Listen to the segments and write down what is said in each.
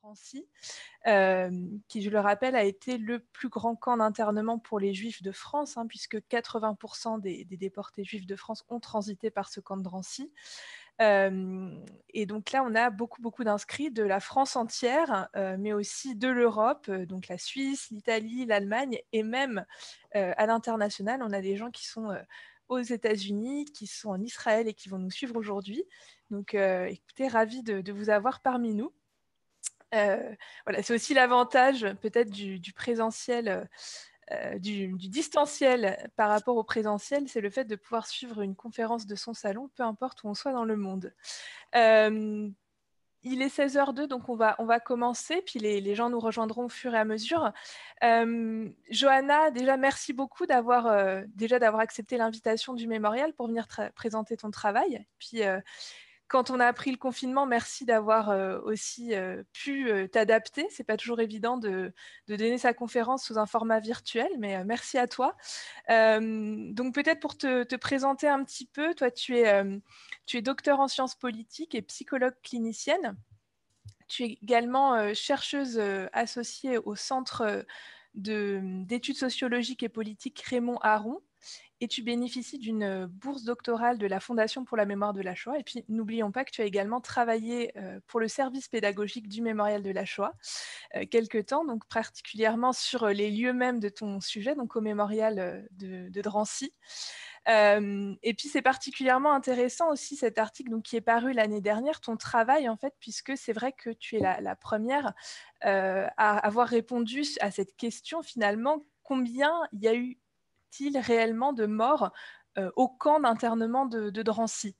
Drancy, qui, je le rappelle, a été le plus grand camp d'internement pour les Juifs de France, hein, puisque 80% des déportés Juifs de France ont transité par ce camp de Drancy. Et donc là, on a beaucoup d'inscrits de la France entière, mais aussi de l'Europe, donc la Suisse, l'Italie, l'Allemagne, et même à l'international, on a des gens qui sont aux États-Unis, qui sont en Israël et qui vont nous suivre aujourd'hui. Donc écoutez, ravi de vous avoir parmi nous. Voilà, c'est aussi l'avantage peut-être du présentiel, du distanciel par rapport au présentiel, c'est le fait de pouvoir suivre une conférence de son salon, peu importe où on soit dans le monde. Il est 16h02, donc on va commencer, puis les gens nous rejoindront au fur et à mesure. Johanna, déjà, merci beaucoup d'avoir accepté l'invitation du Mémorial pour venir présenter ton travail. Puis, quand on a appris le confinement, merci d'avoir aussi pu t'adapter. C'est pas toujours évident de donner sa conférence sous un format virtuel, mais merci à toi. Donc peut-être pour te présenter un petit peu, toi tu es docteur en sciences politiques et psychologue clinicienne. Tu es également chercheuse associée au Centre d'études sociologiques et politiques Raymond Aron. Et tu bénéficies d'une bourse doctorale de la Fondation pour la mémoire de la Shoah. Et puis, n'oublions pas que tu as également travaillé pour le service pédagogique du Mémorial de la Shoah quelque temps, donc particulièrement sur les lieux mêmes de ton sujet, donc au Mémorial de Drancy. Et puis, c'est particulièrement intéressant aussi cet article donc, qui est paru l'année dernière, ton travail, en fait, puisque c'est vrai que tu es la première à avoir répondu à cette question, finalement, combien il y a eu réellement de morts au camp d'internement de Drancy.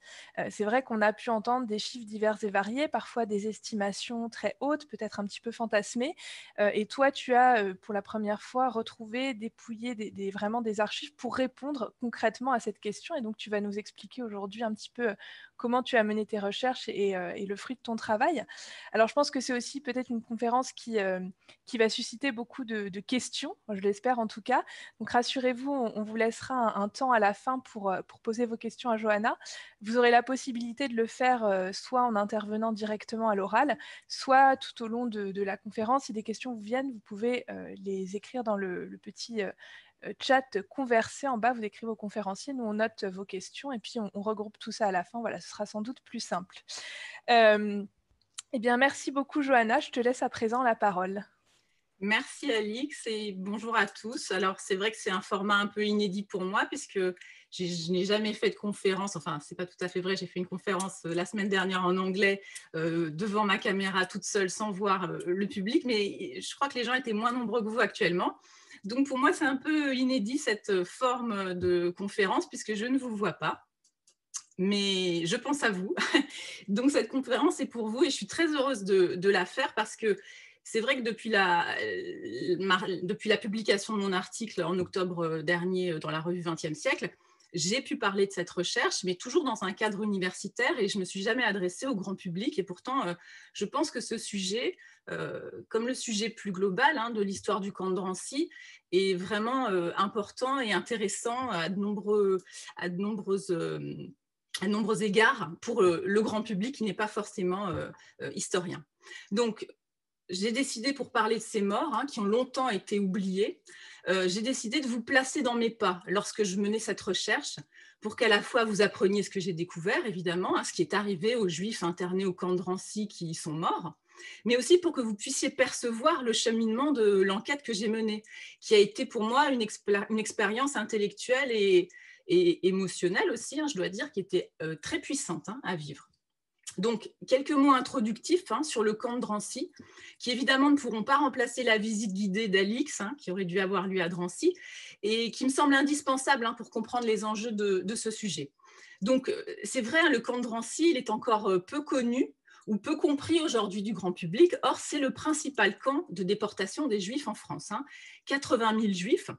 C'est vrai qu'on a pu entendre des chiffres divers et variés, parfois des estimations très hautes, peut-être un petit peu fantasmées. Et toi, tu as pour la première fois retrouvé, dépouillé vraiment des archives pour répondre concrètement à cette question. Et donc, tu vas nous expliquer aujourd'hui un petit peu comment tu as mené tes recherches et le fruit de ton travail. Alors, je pense que c'est aussi peut-être une conférence qui va susciter beaucoup de questions, je l'espère en tout cas. Donc, rassurez-vous, on vous laissera un temps à la fin pour poser vos questions à Johanna. Vous aurez la possibilité de le faire soit en intervenant directement à l'oral, soit tout au long de la conférence. Si des questions vous viennent, vous pouvez les écrire dans le petit chat conversé en bas. Vous écrivez aux conférenciers, nous on note vos questions et puis on regroupe tout ça à la fin. Voilà, ce sera sans doute plus simple. Eh bien, merci beaucoup Johanna. Je te laisse à présent la parole. Merci Alix et bonjour à tous. Alors c'est vrai que c'est un format un peu inédit pour moi puisque je n'ai jamais fait de conférence, enfin c'est pas tout à fait vrai, j'ai fait une conférence la semaine dernière en anglais devant ma caméra toute seule sans voir le public, mais je crois que les gens étaient moins nombreux que vous actuellement. Donc pour moi c'est un peu inédit cette forme de conférence puisque je ne vous vois pas. Mais je pense à vous. Donc cette conférence est pour vous et je suis très heureuse de la faire parce que c'est vrai que depuis la publication de mon article en octobre dernier dans la revue 20e siècle, j'ai pu parler de cette recherche, mais toujours dans un cadre universitaire et je ne me suis jamais adressée au grand public. Et pourtant, je pense que ce sujet, comme le sujet plus global de l'histoire du camp de Drancy, est vraiment important et intéressant à de nombreux égards pour le grand public qui n'est pas forcément historien. Donc, j'ai décidé, pour parler de ces morts qui ont longtemps été oubliées, j'ai décidé de vous placer dans mes pas lorsque je menais cette recherche pour qu'à la fois vous appreniez ce que j'ai découvert, évidemment, ce qui est arrivé aux Juifs internés au camp de Drancy qui y sont morts, mais aussi pour que vous puissiez percevoir le cheminement de l'enquête que j'ai menée, qui a été pour moi une expérience intellectuelle et émotionnelle aussi, je dois dire, qui était très puissante à vivre. Donc, quelques mots introductifs sur le camp de Drancy, qui évidemment ne pourront pas remplacer la visite guidée d'Alix, qui aurait dû avoir lieu à Drancy, et qui me semble indispensable pour comprendre les enjeux de ce sujet. Donc, c'est vrai, le camp de Drancy, il est encore peu connu ou peu compris aujourd'hui du grand public. Or, c'est le principal camp de déportation des Juifs en France. 80 000 Juifs,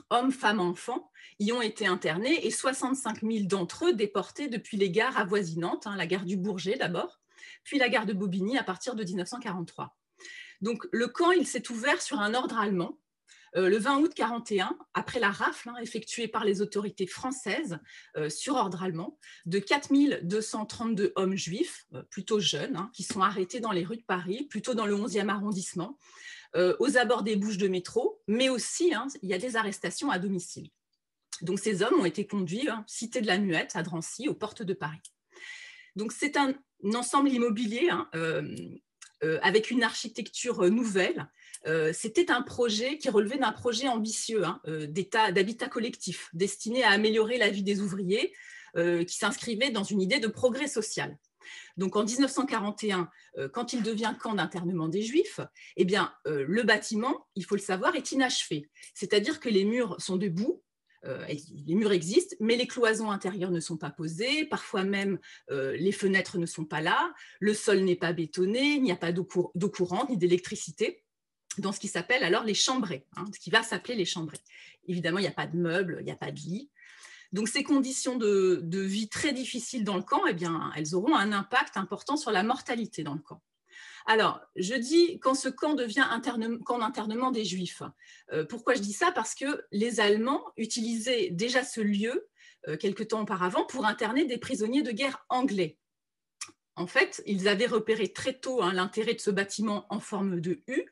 hommes, femmes, enfants, y ont été internés et 65 000 d'entre eux déportés depuis les gares avoisinantes, la gare du Bourget d'abord, puis la gare de Bobigny à partir de 1943. Donc le camp, il s'est ouvert sur un ordre allemand Le 20 août 1941, après la rafle effectuée par les autorités françaises sur ordre allemand, de 4232 hommes juifs, plutôt jeunes, qui sont arrêtés dans les rues de Paris, plutôt dans le 11e arrondissement, aux abords des bouches de métro, mais aussi il y a des arrestations à domicile. Donc ces hommes ont été conduits, cité de la Muette, à Drancy, aux portes de Paris. Donc c'est un ensemble immobilier avec une architecture nouvelle. C'était un projet qui relevait d'un projet ambitieux d'habitat collectif, destiné à améliorer la vie des ouvriers, qui s'inscrivait dans une idée de progrès social. Donc en 1941, quand il devient camp d'internement des Juifs, eh bien, le bâtiment, il faut le savoir, est inachevé. C'est-à-dire que les murs sont debout, les murs existent, mais les cloisons intérieures ne sont pas posées, parfois même les fenêtres ne sont pas là, le sol n'est pas bétonné, il n'y a pas d'eau courante ni d'électricité, dans ce qui s'appelle alors les chambrées, ce qui va s'appeler les chambrées. Évidemment, il n'y a pas de meubles, il n'y a pas de lit. Donc ces conditions de vie très difficiles dans le camp, eh bien, elles auront un impact important sur la mortalité dans le camp. Alors, je dis quand ce camp devient camp d'internement des Juifs. Pourquoi je dis ça? Parce que les Allemands utilisaient déjà ce lieu, quelque temps auparavant, pour interner des prisonniers de guerre anglais. En fait, ils avaient repéré très tôt l'intérêt de ce bâtiment en forme de U,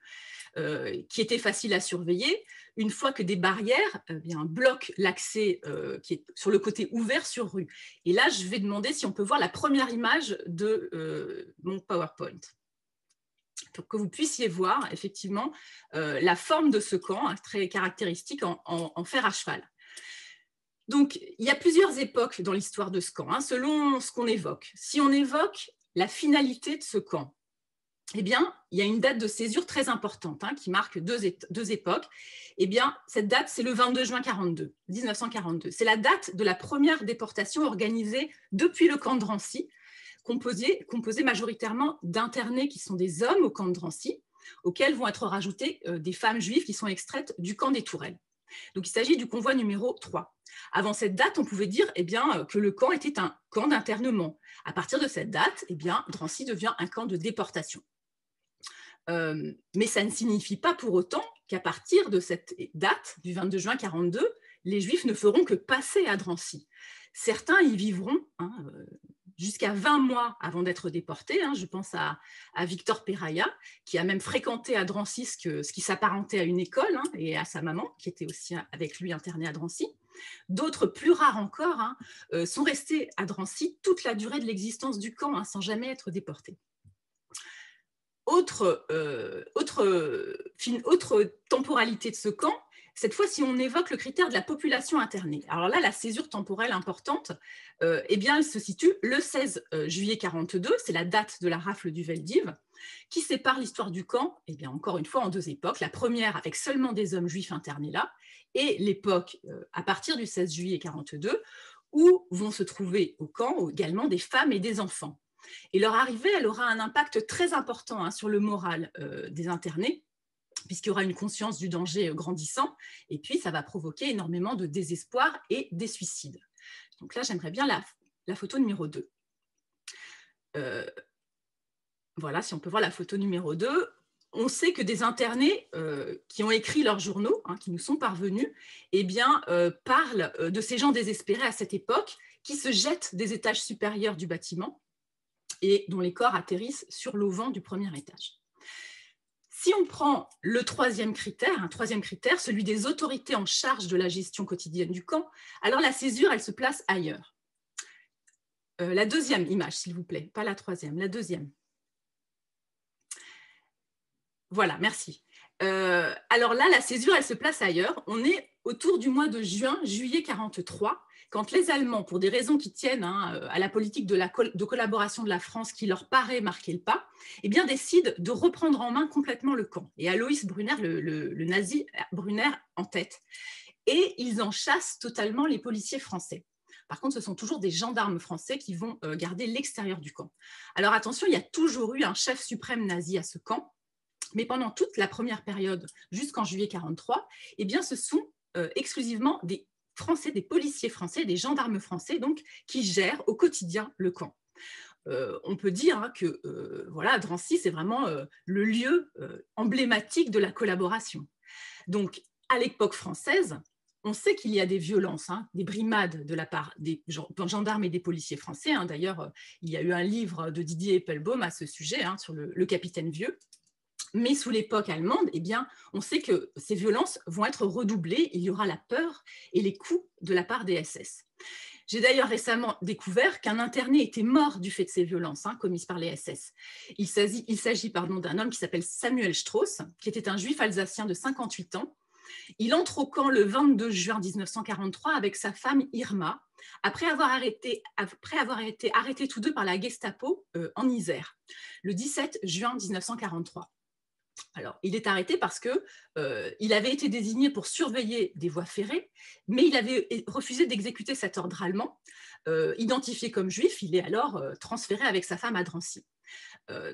qui était facile à surveiller, une fois que des barrières bloquent l'accès qui est sur le côté ouvert sur rue. Et là, je vais demander si on peut voir la première image de mon PowerPoint, pour que vous puissiez voir effectivement la forme de ce camp, très caractéristique en fer à cheval. Donc, il y a plusieurs époques dans l'histoire de ce camp, selon ce qu'on évoque. Si on évoque la finalité de ce camp, eh bien, il y a une date de césure très importante qui marque deux époques. Eh bien, cette date, c'est le 22 juin 1942. C'est la date de la première déportation organisée depuis le camp de Drancy, composé majoritairement d'internés qui sont des hommes au camp de Drancy, auxquels vont être rajoutées des femmes juives qui sont extraites du camp des Tourelles. Donc, il s'agit du convoi numéro 3. Avant cette date, on pouvait dire que le camp était un camp d'internement. À partir de cette date, Drancy devient un camp de déportation. Mais ça ne signifie pas pour autant qu'à partir de cette date, du 22 juin 1942, les Juifs ne feront que passer à Drancy. Certains y vivront jusqu'à 20 mois avant d'être déportés. Je pense à Victor Peraya, qui a même fréquenté à Drancy ce qui s'apparentait à une école, et à sa maman, qui était aussi avec lui internée à Drancy. D'autres, plus rares encore, sont restés à Drancy toute la durée de l'existence du camp, sans jamais être déportés. Autre temporalité de ce camp, cette fois, si on évoque le critère de la population internée. Alors là, la césure temporelle importante, elle se situe le 16 juillet 1942, c'est la date de la rafle du Veldiv, qui sépare l'histoire du camp, encore une fois, en deux époques. La première avec seulement des hommes juifs internés là, et l'époque à partir du 16 juillet 1942, où vont se trouver au camp également des femmes et des enfants. Et leur arrivée, elle aura un impact très important sur le moral des internés, puisqu'il y aura une conscience du danger grandissant, et puis ça va provoquer énormément de désespoir et des suicides. Donc là, j'aimerais bien la photo numéro 2. Voilà, si on peut voir la photo numéro 2, on sait que des internés qui ont écrit leurs journaux, qui nous sont parvenus, parlent de ces gens désespérés à cette époque, qui se jettent des étages supérieurs du bâtiment, et dont les corps atterrissent sur l'auvent du premier étage. Si on prend le troisième critère, celui des autorités en charge de la gestion quotidienne du camp, alors la césure, elle se place ailleurs. La deuxième image, s'il vous plaît, pas la troisième, la deuxième. Voilà, merci. Alors là, la césure, elle se place ailleurs. On est autour du mois de juillet 1943, quand les Allemands, pour des raisons qui tiennent à la politique de collaboration de la France qui leur paraît marquer le pas, décident de reprendre en main complètement le camp. Et Alois Brunner, le nazi Brunner en tête. Et ils en chassent totalement les policiers français. Par contre, ce sont toujours des gendarmes français qui vont garder l'extérieur du camp. Alors attention, il y a toujours eu un chef suprême nazi à ce camp, mais pendant toute la première période, jusqu'en juillet 1943, ce sont exclusivement des Français, des policiers français, des gendarmes français, donc, qui gèrent au quotidien le camp. On peut dire que Drancy, c'est vraiment le lieu emblématique de la collaboration. Donc, à l'époque française, on sait qu'il y a des violences, des brimades de la part des gendarmes et des policiers français. D'ailleurs, il y a eu un livre de Didier Eppelbaum à ce sujet, sur le capitaine Vieux. Mais sous l'époque allemande, eh bien, on sait que ces violences vont être redoublées. Il y aura la peur et les coups de la part des SS. J'ai d'ailleurs récemment découvert qu'un interné était mort du fait de ces violences commises par les SS. Il s'agit d'un homme qui s'appelle Samuel Strauss, qui était un juif alsacien de 58 ans. Il entre au camp le 22 juin 1943 avec sa femme Irma, après avoir été arrêtés tous deux par la Gestapo en Isère, le 17 juin 1943. Alors, il est arrêté parce qu'il avait été désigné pour surveiller des voies ferrées, mais il avait refusé d'exécuter cet ordre allemand. Identifié comme juif, il est alors transféré avec sa femme à Drancy.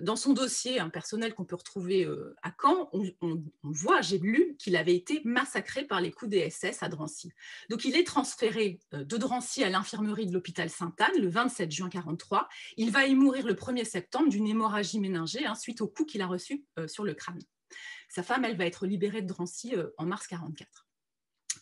Dans son dossier personnel qu'on peut retrouver à Caen, on voit, j'ai lu qu'il avait été massacré par les coups des SS à Drancy. Donc il est transféré de Drancy à l'infirmerie de l'hôpital Sainte-Anne le 27 juin 1943. Il va y mourir le 1er septembre d'une hémorragie méningée suite aux coups qu'il a reçus sur le crâne. Sa femme, elle va être libérée de Drancy en mars 1944.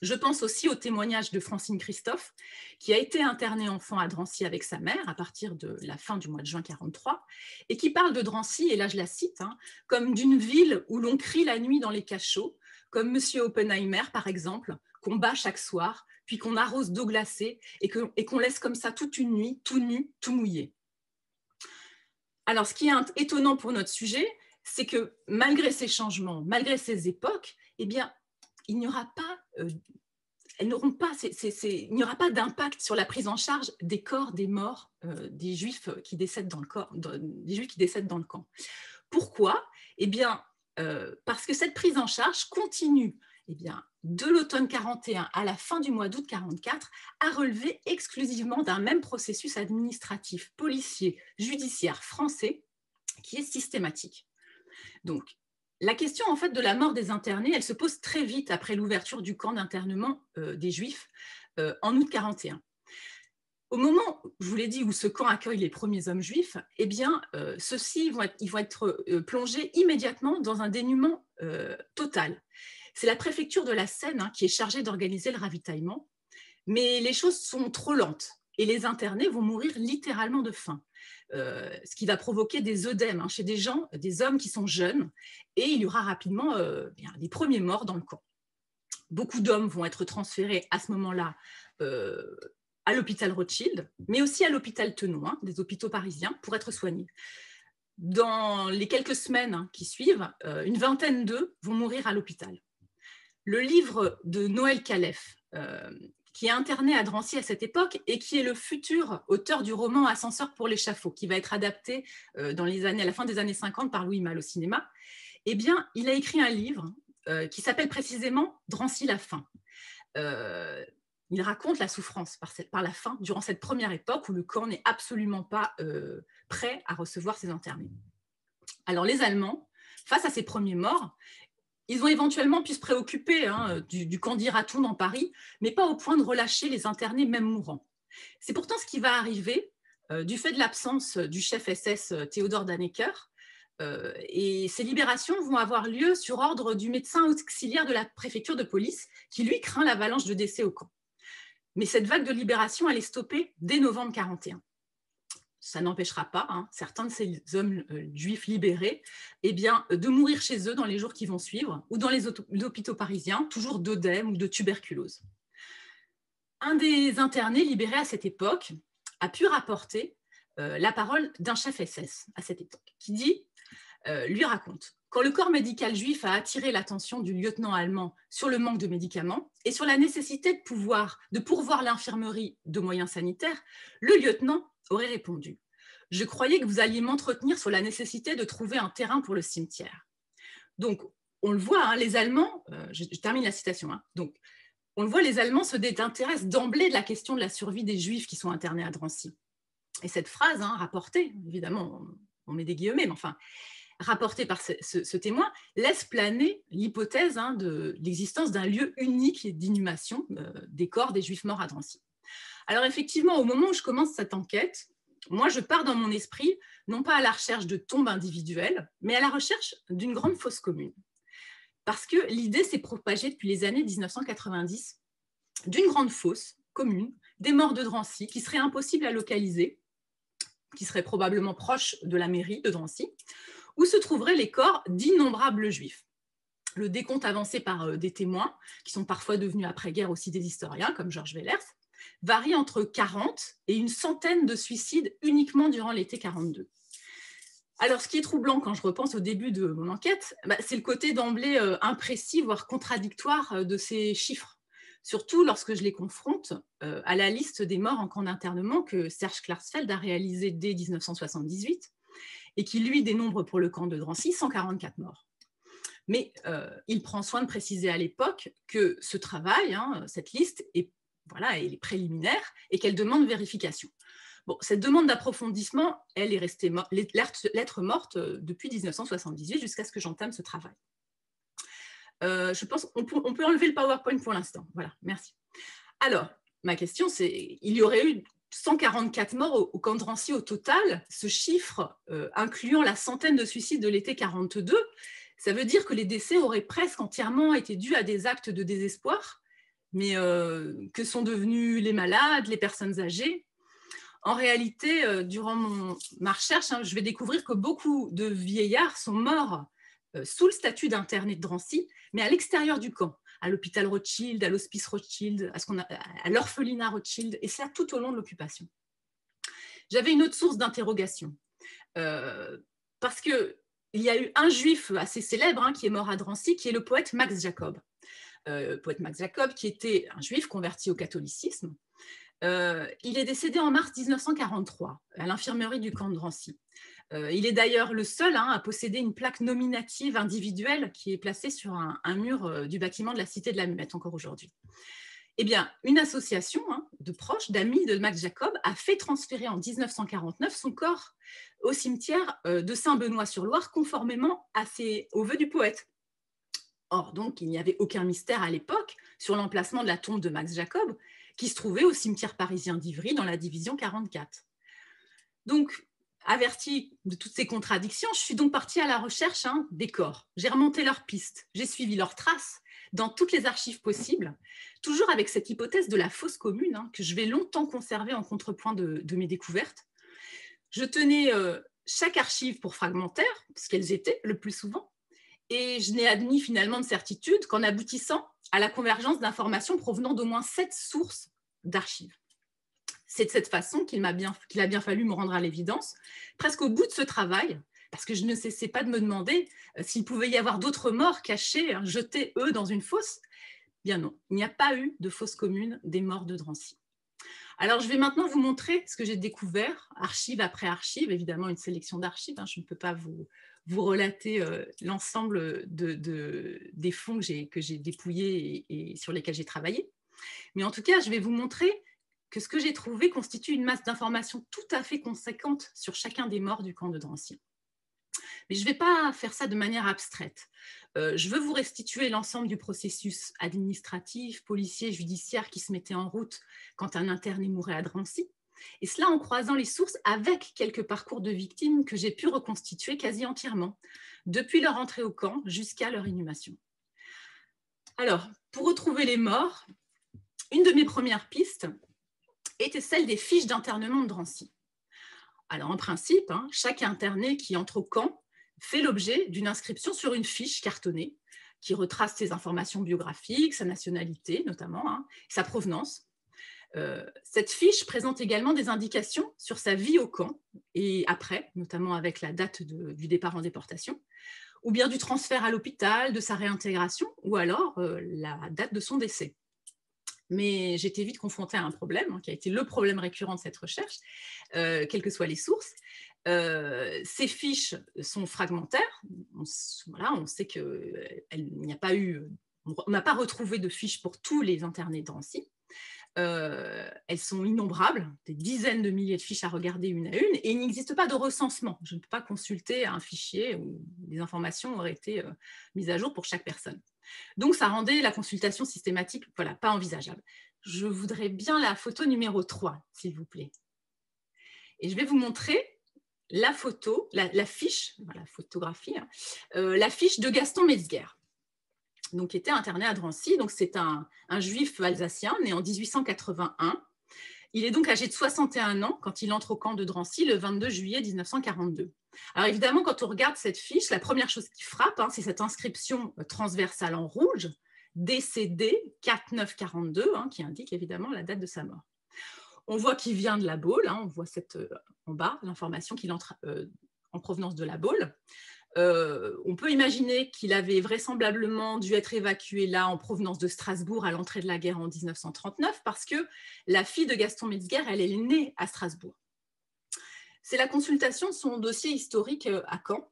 Je pense aussi au témoignage de Francine Christophe, qui a été internée enfant à Drancy avec sa mère à partir de la fin du mois de juin 1943, et qui parle de Drancy, et là je la cite, comme d'une ville où l'on crie la nuit dans les cachots, comme Monsieur Oppenheimer par exemple, qu'on bat chaque soir, puis qu'on arrose d'eau glacée et qu'on laisse comme ça toute une nuit, tout nu, tout mouillé. Alors ce qui est étonnant pour notre sujet, c'est que malgré ces changements, malgré ces époques, eh bien, il n'y aura pas, il n'y aura pas d'impact sur la prise en charge des corps des morts des Juifs qui décèdent dans le camp. Pourquoi ? Eh bien, parce que cette prise en charge continue de l'automne 41 à la fin du mois d'août 44 à relever exclusivement d'un même processus administratif, policier, judiciaire français qui est systématique. Donc, la question en fait de la mort des internés, elle se pose très vite après l'ouverture du camp d'internement des Juifs en août 41. Au moment, je vous l'ai dit, où ce camp accueille les premiers hommes juifs, eh bien, ceux-ci vont être plongés immédiatement dans un dénuement total. C'est la préfecture de la Seine qui est chargée d'organiser le ravitaillement, mais les choses sont trop lentes et les internés vont mourir littéralement de faim. Ce qui va provoquer des œdèmes chez des hommes qui sont jeunes, et il y aura rapidement des premiers morts dans le camp. Beaucoup d'hommes vont être transférés à ce moment-là à l'hôpital Rothschild, mais aussi à l'hôpital Tenon, des hôpitaux parisiens, pour être soignés. Dans les quelques semaines qui suivent, une vingtaine d'eux vont mourir à l'hôpital. Le livre de Noël Calef, qui est interné à Drancy à cette époque et qui est le futur auteur du roman Ascenseur pour l'échafaud, qui va être adapté à la fin des années 50 par Louis Malle au cinéma, eh bien, il a écrit un livre qui s'appelle précisément Drancy la faim. Il raconte la souffrance par la faim durant cette première époque où le camp n'est absolument pas prêt à recevoir ses internés. Alors les Allemands, face à ces premiers morts, ils ont éventuellement pu se préoccuper du camp d'Iraton dans Paris, mais pas au point de relâcher les internés même mourants. C'est pourtant ce qui va arriver du fait de l'absence du chef SS Theodor Dannecker, et ces libérations vont avoir lieu sur ordre du médecin auxiliaire de la préfecture de police, qui lui craint l'avalanche de décès au camp. Mais cette vague de libération, elle est stoppée dès novembre 1941. Ça n'empêchera pas certains de ces hommes juifs libérés de mourir chez eux dans les jours qui vont suivre, ou dans les hôpitaux parisiens, toujours d'œdème ou de tuberculose. Un des internés libérés à cette époque a pu rapporter la parole d'un chef SS à cette époque, qui lui raconte: quand le corps médical juif a attiré l'attention du lieutenant allemand sur le manque de médicaments et sur la nécessité de pourvoir l'infirmerie de moyens sanitaires, le lieutenant aurait répondu: je croyais que vous alliez m'entretenir sur la nécessité de trouver un terrain pour le cimetière. Donc, on le voit, les Allemands, je termine la citation, donc, on le voit, les Allemands se désintéressent d'emblée de la question de la survie des Juifs qui sont internés à Drancy. Et cette phrase, rapportée, évidemment, on met des guillemets, mais enfin, rapportée par ce témoin, laisse planer l'hypothèse de l'existence d'un lieu unique d'inhumation des corps des Juifs morts à Drancy. Alors effectivement, au moment où je commence cette enquête, moi je pars dans mon esprit, non pas à la recherche de tombes individuelles, mais à la recherche d'une grande fosse commune. parce que l'idée s'est propagée depuis les années 1990 d'une grande fosse commune, des morts de Drancy, qui seraient impossibles à localiser, qui seraient probablement proches de la mairie de Drancy, où se trouveraient les corps d'innombrables juifs. Le décompte avancé par des témoins, qui sont parfois devenus après-guerre aussi des historiens, comme Georges Wellers, varie entre 40 et une centaine de suicides uniquement durant l'été 42. Alors, ce qui est troublant quand je repense au début de mon enquête, c'est le côté d'emblée imprécis, voire contradictoire de ces chiffres. Surtout lorsque je les confronte à la liste des morts en camp d'internement que Serge Klarsfeld a réalisée dès 1978 et qui, lui, dénombre pour le camp de Drancy 144 morts. Mais il prend soin de préciser à l'époque que ce travail, cette liste, elle est préliminaire et qu'elle demande vérification. Bon, cette demande d'approfondissement, elle est restée lettre morte depuis 1978 jusqu'à ce que j'entame ce travail. Je pense qu'on peut enlever le PowerPoint pour l'instant. Voilà, merci. Alors, ma question, c'est, il y aurait eu 144 morts au camp de Drancy au total. Ce chiffre, incluant la centaine de suicides de l'été 42, ça veut dire que les décès auraient presque entièrement été dus à des actes de désespoir. Mais que sont devenus les malades, les personnes âgées? En réalité, durant ma recherche, je vais découvrir que beaucoup de vieillards sont morts sous le statut d'interné de Drancy, mais à l'extérieur du camp, à l'hôpital Rothschild, à l'hospice Rothschild, à l'orphelinat Rothschild, et cela tout au long de l'occupation. J'avais une autre source d'interrogation, parce qu'il y a eu un juif assez célèbre qui est mort à Drancy, qui est le poète Max Jacob. Poète Max Jacob, qui était un juif converti au catholicisme. Il est décédé en mars 1943 à l'infirmerie du camp de Drancy. Il est d'ailleurs le seul à posséder une plaque nominative individuelle qui est placée sur un mur du bâtiment de la Cité de la Muette encore aujourd'hui. Eh bien, une association de proches, d'amis de Max Jacob a fait transférer en 1949 son corps au cimetière de Saint-Benoît-sur-Loire conformément aux vœux du poète. Or, donc, il n'y avait aucun mystère à l'époque sur l'emplacement de la tombe de Max Jacob, qui se trouvait au cimetière parisien d'Ivry dans la division 44. Donc, avertie de toutes ces contradictions, je suis donc partie à la recherche des corps. J'ai remonté leurs pistes, j'ai suivi leurs traces dans toutes les archives possibles, toujours avec cette hypothèse de la fosse commune que je vais longtemps conserver en contrepoint de mes découvertes. Je tenais chaque archive pour fragmentaire, ce qu'elles étaient le plus souvent, et je n'ai admis finalement de certitude qu'en aboutissant à la convergence d'informations provenant d'au moins 7 sources d'archives. C'est de cette façon qu'il a bien fallu me rendre à l'évidence, presque au bout de ce travail, parce que je ne cessais pas de me demander s'il pouvait y avoir d'autres morts cachés, jetés, eux, dans une fosse. Bien non, il n'y a pas eu de fosse commune des morts de Drancy. Alors, je vais maintenant vous montrer ce que j'ai découvert, archive après archive, évidemment une sélection d'archives, je ne peux pas vous relater l'ensemble des fonds que j'ai dépouillés et sur lesquels j'ai travaillé. Mais en tout cas, je vais vous montrer que ce que j'ai trouvé constitue une masse d'informations tout à fait conséquente sur chacun des morts du camp de Drancy. Mais je ne vais pas faire ça de manière abstraite. Je veux vous restituer l'ensemble du processus administratif, policier, judiciaire qui se mettait en route quand un interné mourait à Drancy. Et cela en croisant les sources avec quelques parcours de victimes que j'ai pu reconstituer quasi entièrement, depuis leur entrée au camp jusqu'à leur inhumation. Alors, pour retrouver les morts, une de mes premières pistes était celle des fiches d'internement de Drancy. Alors, en principe, chaque interné qui entre au camp fait l'objet d'une inscription sur une fiche cartonnée qui retrace ses informations biographiques, sa nationalité notamment, sa provenance. Cette fiche présente également des indications sur sa vie au camp et après, notamment avec la date du départ en déportation, ou bien du transfert à l'hôpital, de sa réintégration, ou alors la date de son décès. Mais j'étais vite confrontée à un problème, qui a été le problème récurrent de cette recherche, quelles que soient les sources. Ces fiches sont fragmentaires. On sait qu'il n'y a pas eu, on n'a pas retrouvé de fiches pour tous les internés de Drancy. Elles sont innombrables, des dizaines de milliers de fiches à regarder une à une, et il n'existe pas de recensement. Je ne peux pas consulter un fichier où les informations auraient été mises à jour pour chaque personne. Donc, ça rendait la consultation systématique pas envisageable. Je voudrais bien la photo numéro 3, s'il vous plaît. Et je vais vous montrer la photo, la fiche, la photographie, la fiche de Gaston Metzger. donc, qui était interné à Drancy. Donc, c'est un juif alsacien né en 1881. Il est donc âgé de 61 ans quand il entre au camp de Drancy le 22 juillet 1942. Alors évidemment, quand on regarde cette fiche, la première chose qui frappe, c'est cette inscription transversale en rouge, décédé 4-9-42, qui indique évidemment la date de sa mort. On voit qu'il vient de la Baule, on voit en bas l'information qu'il entre en provenance de la Baule. On peut imaginer qu'il avait vraisemblablement dû être évacué là en provenance de Strasbourg à l'entrée de la guerre en 1939 parce que la fille de Gaston Metzger, elle est née à Strasbourg. C'est la consultation de son dossier historique à Caen,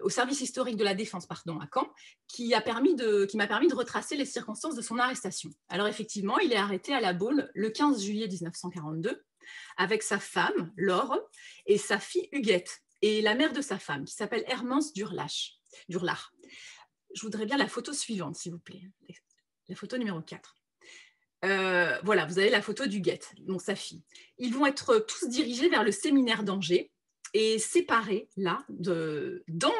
au service historique de la Défense, pardon, à Caen, qui m'a permis de retracer les circonstances de son arrestation. Alors effectivement, il est arrêté à la Baule le 15 juillet 1942 avec sa femme, Laure, et sa fille Huguette, et la mère de sa femme, qui s'appelle Hermance Durlach. Je voudrais bien la photo suivante, s'il vous plaît. La photo numéro 4. Voilà, vous avez la photo d'Huguette, donc sa fille. Ils vont être tous dirigés vers le séminaire d'Angers et séparés, là,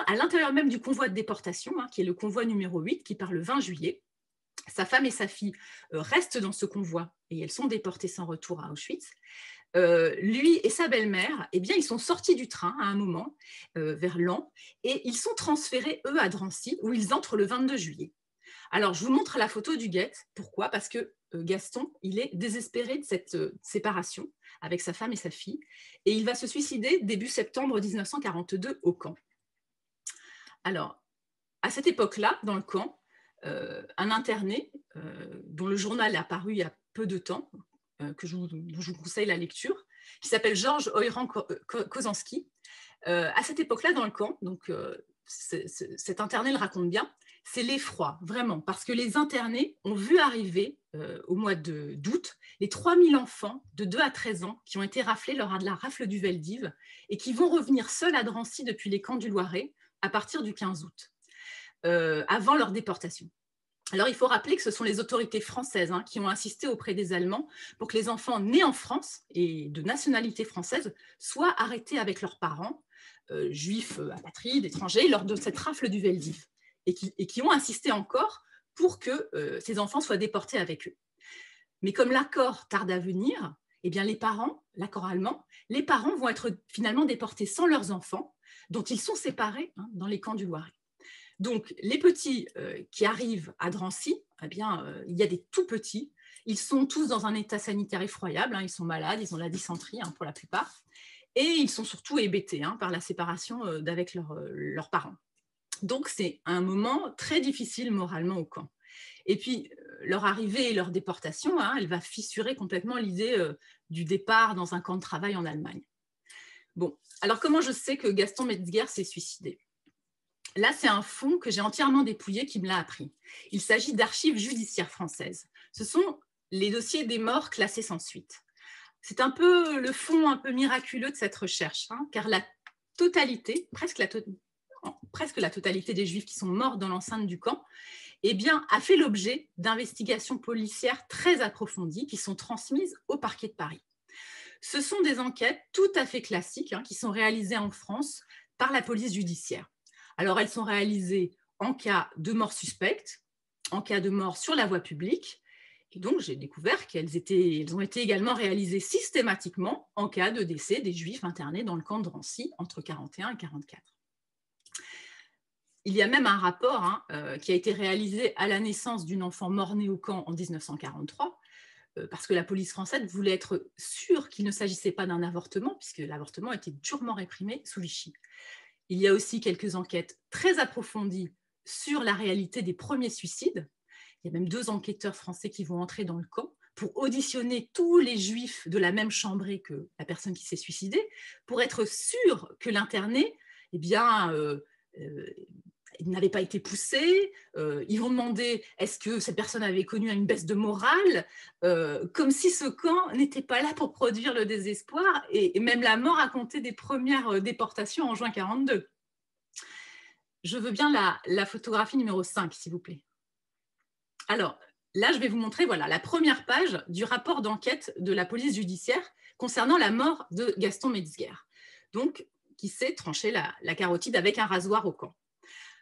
à l'intérieur même du convoi de déportation, qui est le convoi numéro 8, qui part le 20 juillet. Sa femme et sa fille restent dans ce convoi et elles sont déportées sans retour à Auschwitz. Lui et sa belle-mère, eh bien, ils sont sortis du train à un moment, vers Laon, et ils sont transférés, eux, à Drancy, où ils entrent le 22 juillet. Alors, je vous montre la photo d'Huguette. Pourquoi? Parce que Gaston, il est désespéré de cette séparation avec sa femme et sa fille, et il va se suicider début septembre 1942 au camp. Alors, à cette époque-là, dans le camp, un interné, dont le journal est apparu il y a peu de temps, dont je vous conseille la lecture, qui s'appelle Georges Oyran-Kozanski. À cette époque-là, dans le camp, donc, cet interné le raconte bien, c'est l'effroi, vraiment, parce que les internés ont vu arriver au mois d'août les 3000 enfants de 2 à 13 ans qui ont été raflés lors de la rafle du Veldiv et qui vont revenir seuls à Drancy depuis les camps du Loiret à partir du 15 août, avant leur déportation. Alors, il faut rappeler que ce sont les autorités françaises qui ont insisté auprès des Allemands pour que les enfants nés en France et de nationalité française soient arrêtés avec leurs parents, juifs, apatrides, étrangers, lors de cette rafle du Veldiv, et qui ont insisté encore pour que ces enfants soient déportés avec eux. Mais comme l'accord tarde à venir, eh bien l'accord allemand, les parents vont être finalement déportés sans leurs enfants, dont ils sont séparés dans les camps du Loiret. Donc, les petits qui arrivent à Drancy, eh bien, il y a des tout petits. Ils sont tous dans un état sanitaire effroyable. Ils sont malades, ils ont la dysenterie pour la plupart. Et ils sont surtout hébétés par la séparation d'avec leurs parents. Donc, c'est un moment très difficile moralement au camp. Et puis, leur arrivée et leur déportation, elle va fissurer complètement l'idée du départ dans un camp de travail en Allemagne. Bon, alors comment je sais que Gaston Metzger s'est suicidé ? Là, c'est un fonds que j'ai entièrement dépouillé qui me l'a appris. Il s'agit d'archives judiciaires françaises. Ce sont les dossiers des morts classés sans suite. C'est un peu le fond un peu miraculeux de cette recherche, car la totalité, presque la totalité des Juifs qui sont morts dans l'enceinte du camp, eh bien, a fait l'objet d'investigations policières très approfondies qui sont transmises au parquet de Paris. Ce sont des enquêtes tout à fait classiques qui sont réalisées en France par la police judiciaire. Alors, elles sont réalisées en cas de mort suspecte, en cas de mort sur la voie publique, et donc j'ai découvert qu'elles ont été également réalisées systématiquement en cas de décès des Juifs internés dans le camp de Drancy entre 1941 et 1944. Il y a même un rapport qui a été réalisé à la naissance d'une enfant mort-née au camp en 1943, parce que la police française voulait être sûre qu'il ne s'agissait pas d'un avortement, puisque l'avortement était durement réprimé sous Vichy. Il y a aussi quelques enquêtes très approfondies sur la réalité des premiers suicides. Il y a même 2 enquêteurs français qui vont entrer dans le camp pour auditionner tous les Juifs de la même chambrée que la personne qui s'est suicidée, pour être sûr que l'interné, eh bien, il n'avait pas été poussé. Ils vont demander est-ce que cette personne avait connu une baisse de morale, comme si ce camp n'était pas là pour produire le désespoir, et même la mort a compté des premières déportations en juin 1942. Je veux bien la photographie numéro 5, s'il vous plaît. Alors, là, je vais vous montrer la première page du rapport d'enquête de la police judiciaire concernant la mort de Gaston Metzger, donc, qui s'est tranché la carotide avec un rasoir au camp.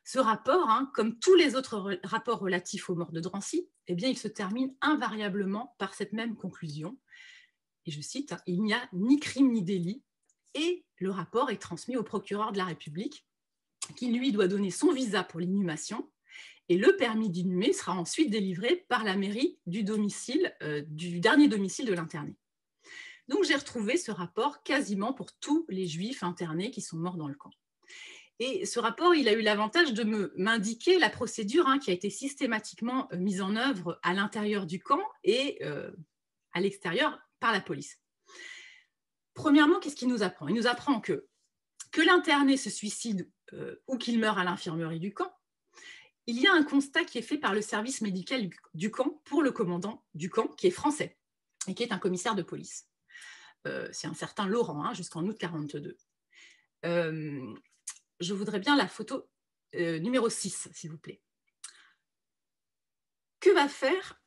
Ce rapport, comme tous les autres rapports relatifs aux morts de Drancy, eh bien, il se termine invariablement par cette même conclusion. Et je cite, « Il n'y a ni crime ni délit » et le rapport est transmis au procureur de la République qui, lui, doit donner son visa pour l'inhumation et le permis d'inhumer sera ensuite délivré par la mairie du dernier domicile de l'interné. Donc, j'ai retrouvé ce rapport quasiment pour tous les juifs internés qui sont morts dans le camp. Et ce rapport, il a eu l'avantage de m'indiquer la procédure qui a été systématiquement mise en œuvre à l'intérieur du camp et à l'extérieur par la police. Premièrement, qu'est-ce qu'il nous apprend? Il nous apprend que l'interné se suicide ou qu'il meurt à l'infirmerie du camp. Il y a un constat qui est fait par le service médical du camp pour le commandant du camp, qui est français et qui est un commissaire de police. C'est un certain Laurent, jusqu'en août 1942. Je voudrais bien la photo numéro 6, s'il vous plaît. Que va faire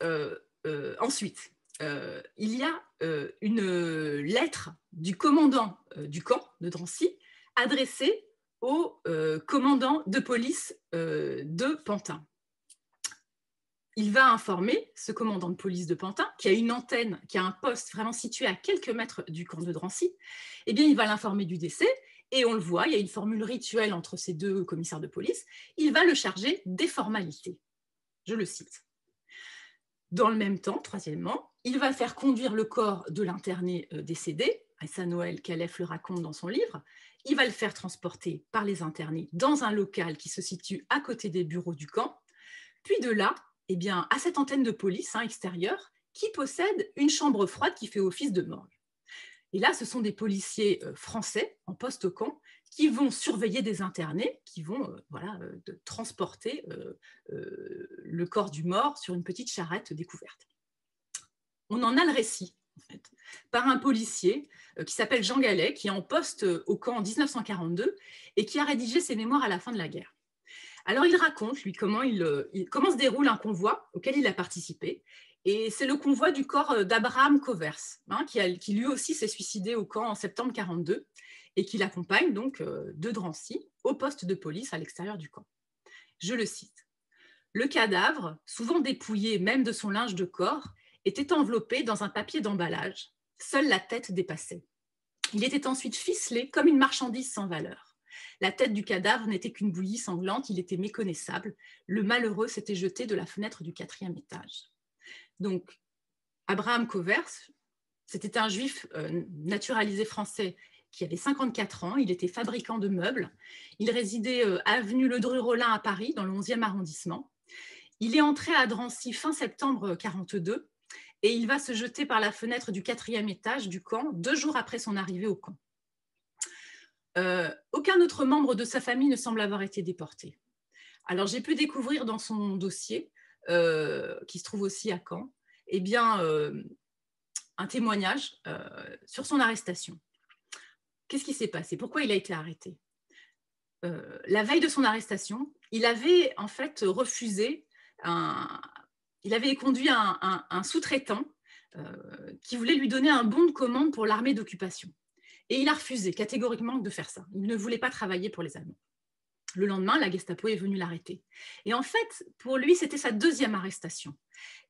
ensuite? Il y a une lettre du commandant du camp de Drancy adressée au commandant de police de Pantin. Il va informer ce commandant de police de Pantin, qui a une antenne, qui a un poste vraiment situé à quelques mètres du camp de Drancy. Eh bien, il va l'informer du décès. Et on le voit, il y a une formule rituelle entre ces deux commissaires de police. Il va le charger des formalités. Je le cite. Dans le même temps, troisièmement, il va faire conduire le corps de l'interné décédé, Issa Noël Khalef le raconte dans son livre. Il va le faire transporter par les internés dans un local qui se situe à côté des bureaux du camp. Puis de là, eh bien, à cette antenne de police extérieure qui possède une chambre froide qui fait office de morgue. Et là, ce sont des policiers français en poste au camp qui vont surveiller des internés, qui vont transporter le corps du mort sur une petite charrette découverte. On en a le récit, en fait, par un policier qui s'appelle Jean Gallet, qui est en poste au camp en 1942 et qui a rédigé ses mémoires à la fin de la guerre. Alors, il raconte, lui, comment se déroule un convoi auquel il a participé. Et c'est le convoi du corps d'Abraham Covers, qui lui aussi s'est suicidé au camp en septembre 1942 et qui l'accompagne donc de Drancy au poste de police à l'extérieur du camp. Je le cite. « Le cadavre, souvent dépouillé même de son linge de corps, était enveloppé dans un papier d'emballage. Seule la tête dépassait. Il était ensuite ficelé comme une marchandise sans valeur. La tête du cadavre n'était qu'une bouillie sanglante, il était méconnaissable. Le malheureux s'était jeté de la fenêtre du 4e étage. » Donc, Abraham Covers, c'était un juif naturalisé français qui avait 54 ans, il était fabricant de meubles, il résidait avenue Ledru-Rollin à Paris, dans le 11e arrondissement. Il est entré à Drancy fin septembre 1942 et il va se jeter par la fenêtre du 4e étage du camp 2 jours après son arrivée au camp. Aucun autre membre de sa famille ne semble avoir été déporté. Alors, j'ai pu découvrir dans son dossier qui se trouve aussi à Caen, eh bien, un témoignage sur son arrestation. Qu'est-ce qui s'est passé? Pourquoi il a été arrêté? La veille de son arrestation, il avait en fait refusé, il avait conduit un sous-traitant qui voulait lui donner un bon de commande pour l'armée d'occupation. Et il a refusé catégoriquement de faire ça. Il ne voulait pas travailler pour les Allemands. Le lendemain, la Gestapo est venue l'arrêter. Et en fait, pour lui, c'était sa 2e arrestation,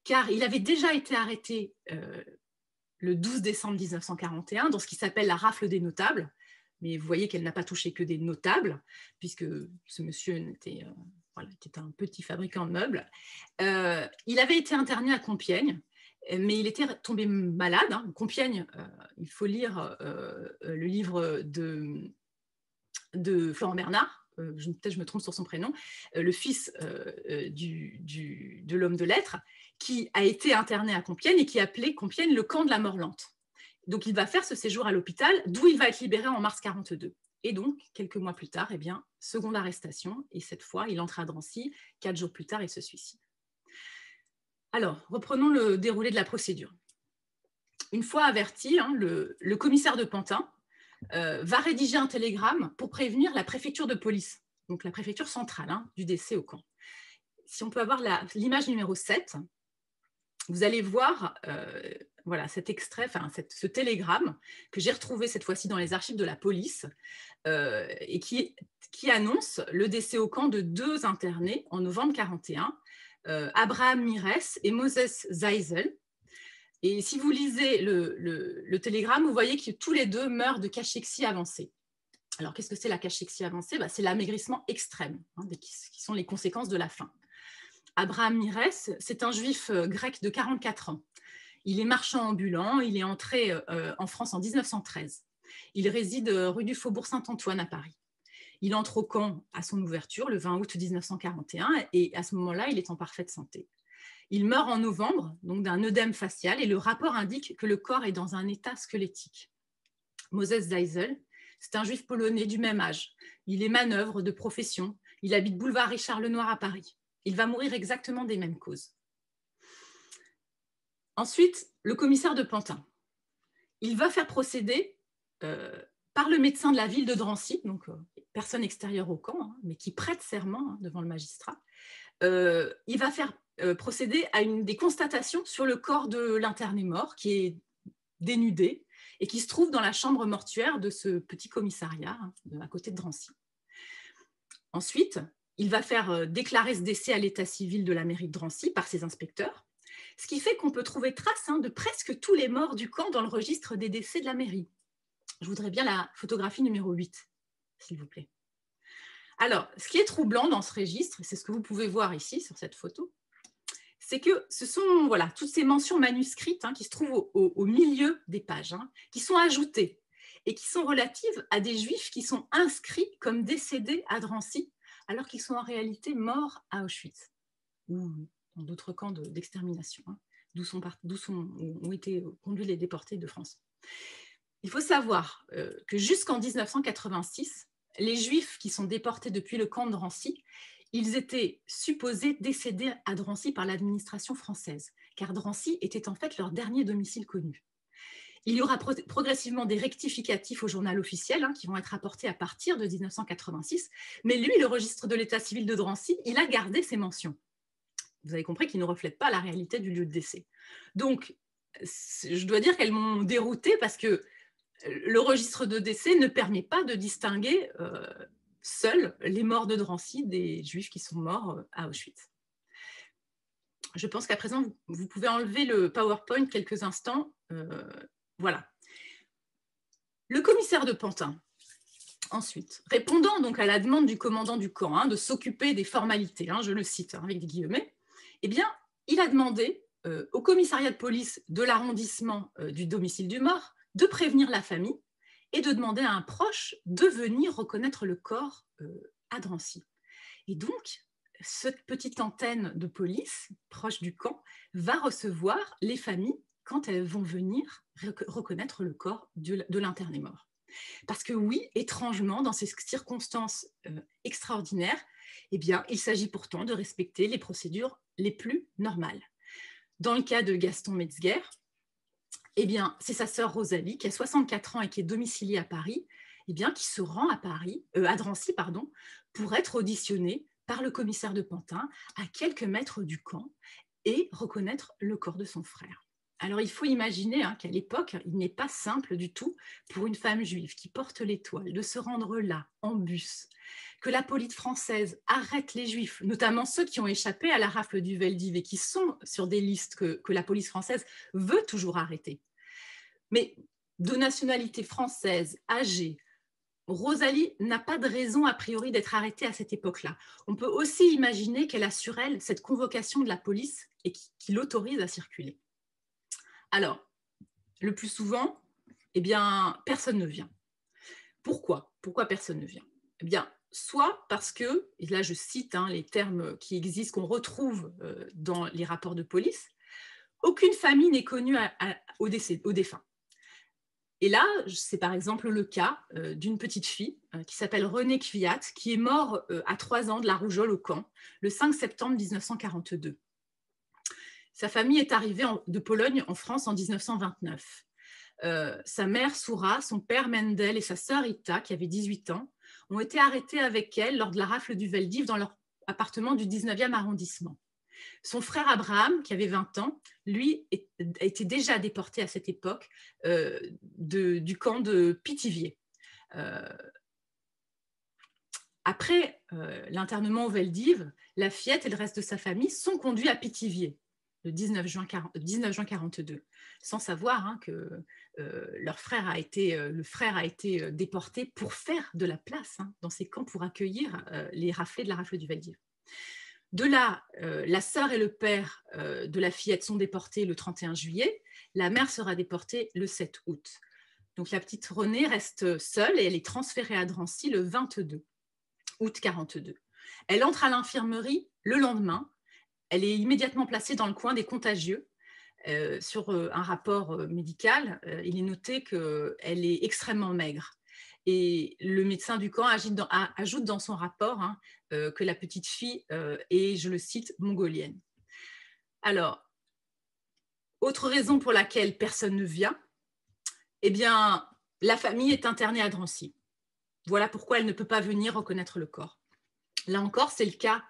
car il avait déjà été arrêté le 12 décembre 1941 dans ce qui s'appelle la rafle des notables. Mais vous voyez qu'elle n'a pas touché que des notables, puisque ce monsieur était un petit fabricant de meubles. Il avait été interné à Compiègne, mais il était tombé malade. Compiègne, il faut lire le livre de Florent Bernard, peut-être je me trompe sur son prénom, le fils de l'homme de lettres, qui a été interné à Compiègne et qui appelait Compiègne le camp de la mort lente. Donc il va faire ce séjour à l'hôpital, d'où il va être libéré en mars 1942. Et donc, quelques mois plus tard, eh bien, seconde arrestation, et cette fois, il entre à Drancy, 4 jours plus tard, il se suicide. Alors, reprenons le déroulé de la procédure. Une fois averti, le commissaire de Pantin va rédiger un télégramme pour prévenir la préfecture de police, donc la préfecture centrale du décès au camp. Si on peut avoir l'image numéro 7, vous allez voir cet extrait, ce télégramme que j'ai retrouvé cette fois-ci dans les archives de la police et qui qui annonce le décès au camp de 2 internés en novembre 1941, Abraham Mires et Moses Zeisel. Et si vous lisez le télégramme, vous voyez que tous les deux meurent de cachexie avancée. Alors, qu'est-ce que c'est la cachexie avancée? C'est l'amaigrissement extrême, qui sont les conséquences de la faim. Abraham Mires, c'est un juif grec de 44 ans. Il est marchand ambulant, il est entré en France en 1913. Il réside rue du Faubourg Saint-Antoine à Paris. Il entre au camp à son ouverture, le 20 août 1941, et à ce moment-là, il est en parfaite santé. Il meurt en novembre, donc d'un œdème facial, et le rapport indique que le corps est dans un état squelettique. Moses Zeisel, c'est un juif polonais du même âge. Il est manœuvre de profession. Il habite boulevard Richard Lenoir à Paris. Il va mourir exactement des mêmes causes. Ensuite, le commissaire de Pantin. Il va faire procéder par le médecin de la ville de Drancy, donc personne extérieure au camp, mais qui prête serment devant le magistrat. Il va faire procéder à des constatations sur le corps de l'interné mort qui est dénudé et qui se trouve dans la chambre mortuaire de ce petit commissariat à côté de Drancy. Ensuite, il va faire déclarer ce décès à l'état civil de la mairie de Drancy par ses inspecteurs, ce qui fait qu'on peut trouver trace de presque tous les morts du camp dans le registre des décès de la mairie. Je voudrais bien la photographie numéro 8, s'il vous plaît. Alors, ce qui est troublant dans ce registre, c'est ce que vous pouvez voir ici sur cette photo, c'est que ce sont toutes ces mentions manuscrites qui se trouvent au milieu des pages, qui sont ajoutées et qui sont relatives à des juifs qui sont inscrits comme décédés à Drancy, alors qu'ils sont en réalité morts à Auschwitz ou dans d'autres camps d'extermination, d'où ont été conduits les déportés de France. Il faut savoir que jusqu'en 1986, les Juifs qui sont déportés depuis le camp de Drancy, ils étaient supposés décéder à Drancy par l'administration française, car Drancy était en fait leur dernier domicile connu. Il y aura progressivement des rectificatifs au journal officiel qui vont être apportés à partir de 1986, mais lui, le registre de l'état civil de Drancy, il a gardé ces mentions. Vous avez compris qu'il ne reflète pas la réalité du lieu de décès. Donc, je dois dire qu'elles m'ont déroutée parce que le registre de décès ne permet pas de distinguer seuls les morts de Drancy des Juifs qui sont morts à Auschwitz. Je pense qu'à présent, vous pouvez enlever le PowerPoint quelques instants. Voilà. Le commissaire de Pantin, ensuite, répondant donc à la demande du commandant du camp de s'occuper des formalités, je le cite avec des guillemets, eh bien, il a demandé au commissariat de police de l'arrondissement du domicile du mort de prévenir la famille et de demander à un proche de venir reconnaître le corps à Drancy. Et donc, cette petite antenne de police proche du camp va recevoir les familles quand elles vont venir reconnaître le corps de l'interné mort. Parce que oui, étrangement, dans ces circonstances extraordinaires, eh bien, il s'agit pourtant de respecter les procédures les plus normales. Dans le cas de Gaston Metzger, eh bien, c'est sa sœur Rosalie, qui a 64 ans et qui est domiciliée à Paris, eh bien, qui se rend à Drancy, pour être auditionnée par le commissaire de Pantin à quelques mètres du camp et reconnaître le corps de son frère. Alors, il faut imaginer qu'à l'époque, il n'est pas simple du tout pour une femme juive qui porte l'étoile de se rendre là, en bus, que la police française arrête les juifs, notamment ceux qui ont échappé à la rafle du Veldiv et qui sont sur des listes que la police française veut toujours arrêter. Mais de nationalité française, âgée, Rosalie n'a pas de raison a priori d'être arrêtée à cette époque-là. On peut aussi imaginer qu'elle a sur elle cette convocation de la police et qui l'autorise à circuler. Alors, le plus souvent, eh bien, personne ne vient. Pourquoi personne ne vient? Eh bien, soit parce que, et là je cite les termes qui existent, qu'on retrouve dans les rapports de police, aucune famille n'est connue au défunt. Et là, c'est par exemple le cas d'une petite fille qui s'appelle Renée Kviat, qui est morte à 3 ans de la rougeole au camp, le 5 septembre 1942. Sa famille est arrivée de Pologne en France en 1929. Sa mère, Soura, son père, Mendel, et sa sœur, Ita, qui avait 18 ans, ont été arrêtés avec elle lors de la rafle du Veldiv dans leur appartement du 19e arrondissement. Son frère Abraham, qui avait 20 ans, lui, était déjà déporté à cette époque du camp de Pithiviers. Après l'internement au Veldiv, la fillette et le reste de sa famille sont conduits à Pithiviers le 19 juin 1942, sans savoir que le frère a été déporté pour faire de la place dans ces camps pour accueillir les raflés de la rafle du Veldiv. De là, la sœur et le père de la fillette sont déportés le 31 juillet, la mère sera déportée le 7 août. Donc la petite Renée reste seule et elle est transférée à Drancy le 22 août 42. Elle entre à l'infirmerie le lendemain. Elle est immédiatement placée dans le coin des contagieux. Sur un rapport médical, il est noté qu'elle est extrêmement maigre. Et le médecin du camp ajoute dans son rapport que la petite fille est, je le cite, mongolienne. Alors, autre raison pour laquelle personne ne vient, eh bien, la famille est internée à Drancy. Voilà pourquoi elle ne peut pas venir reconnaître le corps. Là encore, c'est le cas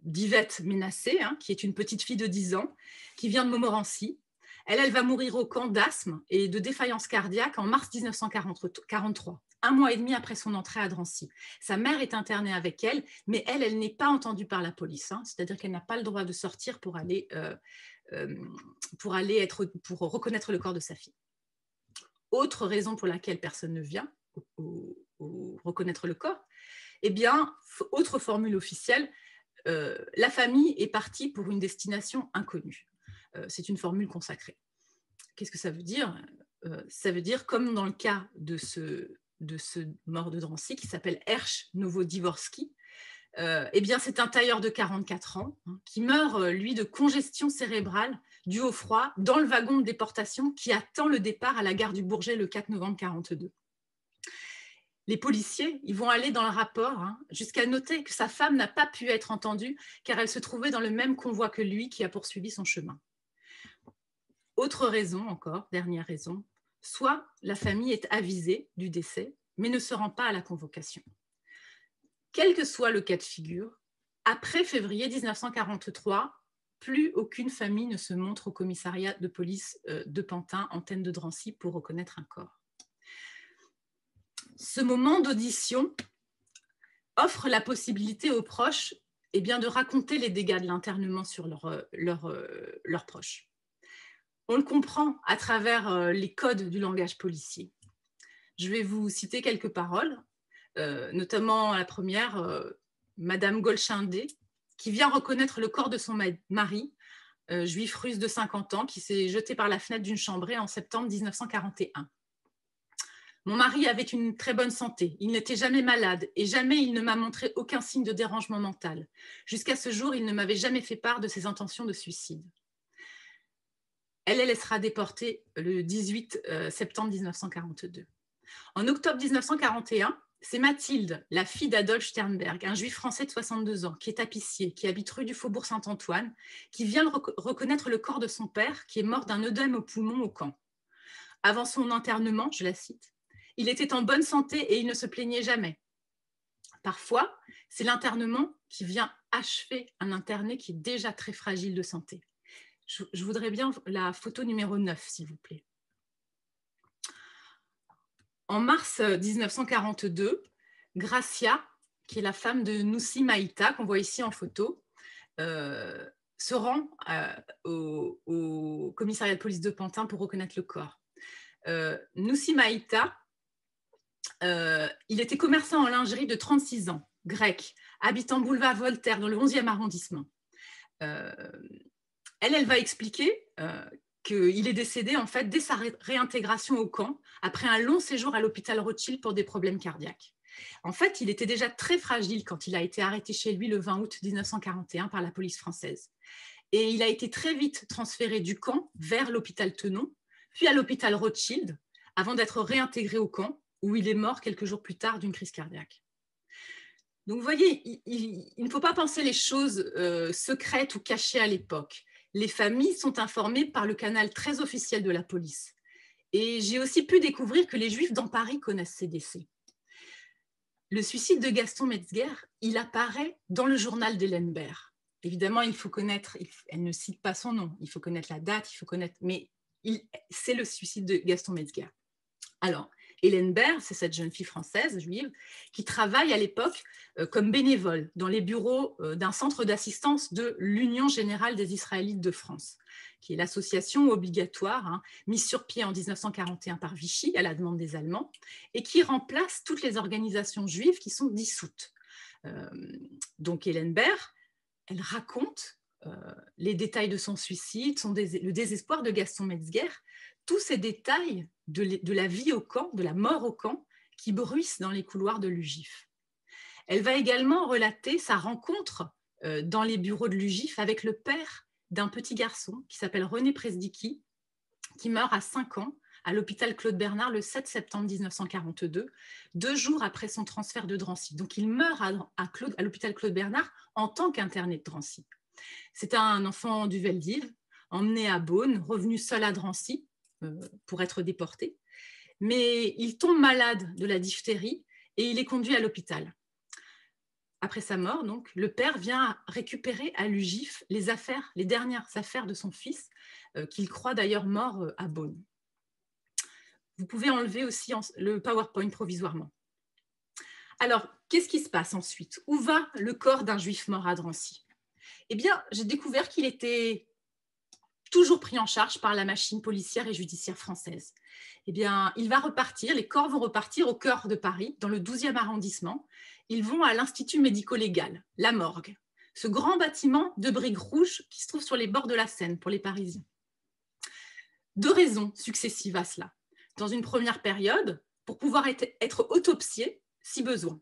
d'Yvette Ménassé, qui est une petite fille de 10 ans, qui vient de Montmorency. Elle va mourir au camp d'asthme et de défaillance cardiaque en mars 1943, un mois et demi après son entrée à Drancy. Sa mère est internée avec elle, mais elle n'est pas entendue par la police, c'est-à-dire qu'elle n'a pas le droit de sortir pour reconnaître le corps de sa fille. Autre raison pour laquelle personne ne vient reconnaître le corps, eh bien, autre formule officielle, la famille est partie pour une destination inconnue. C'est une formule consacrée. Qu'est-ce que ça veut dire? Ça veut dire, comme dans le cas de ce mort de Drancy, qui s'appelle Hersch Novodivorski, eh bien, c'est un tailleur de 44 ans qui meurt, lui, de congestion cérébrale due au froid dans le wagon de déportation qui attend le départ à la gare du Bourget le 4 novembre 1942. Les policiers, ils vont aller dans le rapport jusqu'à noter que sa femme n'a pas pu être entendue car elle se trouvait dans le même convoi que lui qui a poursuivi son chemin. Autre raison encore, dernière raison, soit la famille est avisée du décès mais ne se rend pas à la convocation. Quel que soit le cas de figure, après février 1943, plus aucune famille ne se montre au commissariat de police de Pantin, antenne de Drancy, pour reconnaître un corps. Ce moment d'audition offre la possibilité aux proches de raconter les dégâts de l'internement sur leurs proches. On le comprend à travers les codes du langage policier. Je vais vous citer quelques paroles, notamment la première, Madame Golchindé, qui vient reconnaître le corps de son mari, juif russe de 50 ans, qui s'est jeté par la fenêtre d'une chambrée en septembre 1941. Mon mari avait une très bonne santé, il n'était jamais malade et jamais il ne m'a montré aucun signe de dérangement mental. Jusqu'à ce jour, il ne m'avait jamais fait part de ses intentions de suicide. Elle sera déportée le 18 septembre 1942. En octobre 1941, c'est Mathilde, la fille d'Adolphe Sternberg, un juif français de 62 ans, qui est tapissier, qui habite rue du Faubourg Saint-Antoine, qui vient reconnaître le corps de son père, qui est mort d'un œdème au poumon au camp. Avant son internement, je la cite, « Il était en bonne santé et il ne se plaignait jamais. Parfois, c'est l'internement qui vient achever un interné qui est déjà très fragile de santé. » Je voudrais bien la photo numéro 9, s'il vous plaît. En mars 1942, Gracia, qui est la femme de Noussi Maïta, qu'on voit ici en photo, se rend au commissariat de police de Pantin pour reconnaître le corps. Noussi Maïta, il était commerçant en lingerie de 36 ans, grec, habitant boulevard Voltaire dans le 11e arrondissement. Elle va expliquer qu'il est décédé en fait dès sa réintégration au camp après un long séjour à l'hôpital Rothschild pour des problèmes cardiaques. En fait, il était déjà très fragile quand il a été arrêté chez lui le 20 août 1941 par la police française. Et il a été très vite transféré du camp vers l'hôpital Tenon, puis à l'hôpital Rothschild, avant d'être réintégré au camp, où il est mort quelques jours plus tard d'une crise cardiaque. Donc, vous voyez, il ne faut pas penser les choses secrètes ou cachées à l'époque. Les familles sont informées par le canal très officiel de la police. Et j'ai aussi pu découvrir que les Juifs dans Paris connaissent ces décès. Le suicide de Gaston Metzger, il apparaît dans le journal d'Hélène Baird. Évidemment, il faut connaître, elle ne cite pas son nom, il faut connaître la date, il faut connaître, mais c'est le suicide de Gaston Metzger. Alors, Hélène Baird, c'est cette jeune fille française, juive, qui travaille à l'époque comme bénévole dans les bureaux d'un centre d'assistance de l'Union générale des Israélites de France, qui est l'association obligatoire mise sur pied en 1941 par Vichy à la demande des Allemands et qui remplace toutes les organisations juives qui sont dissoutes. Donc Hélène Baird, elle raconte les détails de son suicide, le désespoir de Gaston Metzger, tous ces détails de la vie au camp, de la mort au camp, qui bruissent dans les couloirs de l'UGIF. Elle va également relater sa rencontre dans les bureaux de l'UGIF avec le père d'un petit garçon qui s'appelle René Presdiki, qui meurt à 5 ans à l'hôpital Claude Bernard le 7 septembre 1942, 2 jours après son transfert de Drancy. Donc il meurt à l'hôpital Claude Bernard en tant qu'interné de Drancy. C'est un enfant du Veldiv, emmené à Beaune, revenu seul à Drancy pour être déporté. Mais il tombe malade de la diphtérie et il est conduit à l'hôpital. Après sa mort, donc, le père vient récupérer à l'UGIF les dernières affaires de son fils, qu'il croit d'ailleurs mort à Beaune. Vous pouvez enlever aussi le PowerPoint provisoirement. Alors, qu'est-ce qui se passe ensuite? Où va le corps d'un juif mort à Drancy? Eh bien, j'ai découvert qu'il était toujours pris en charge par la machine policière et judiciaire française. Eh bien, les corps vont repartir au cœur de Paris, dans le 12e arrondissement. Ils vont à l'Institut médico-légal, la morgue, ce grand bâtiment de briques rouges qui se trouve sur les bords de la Seine pour les Parisiens. 2 raisons successives à cela. Dans une première période, pour pouvoir être autopsié si besoin.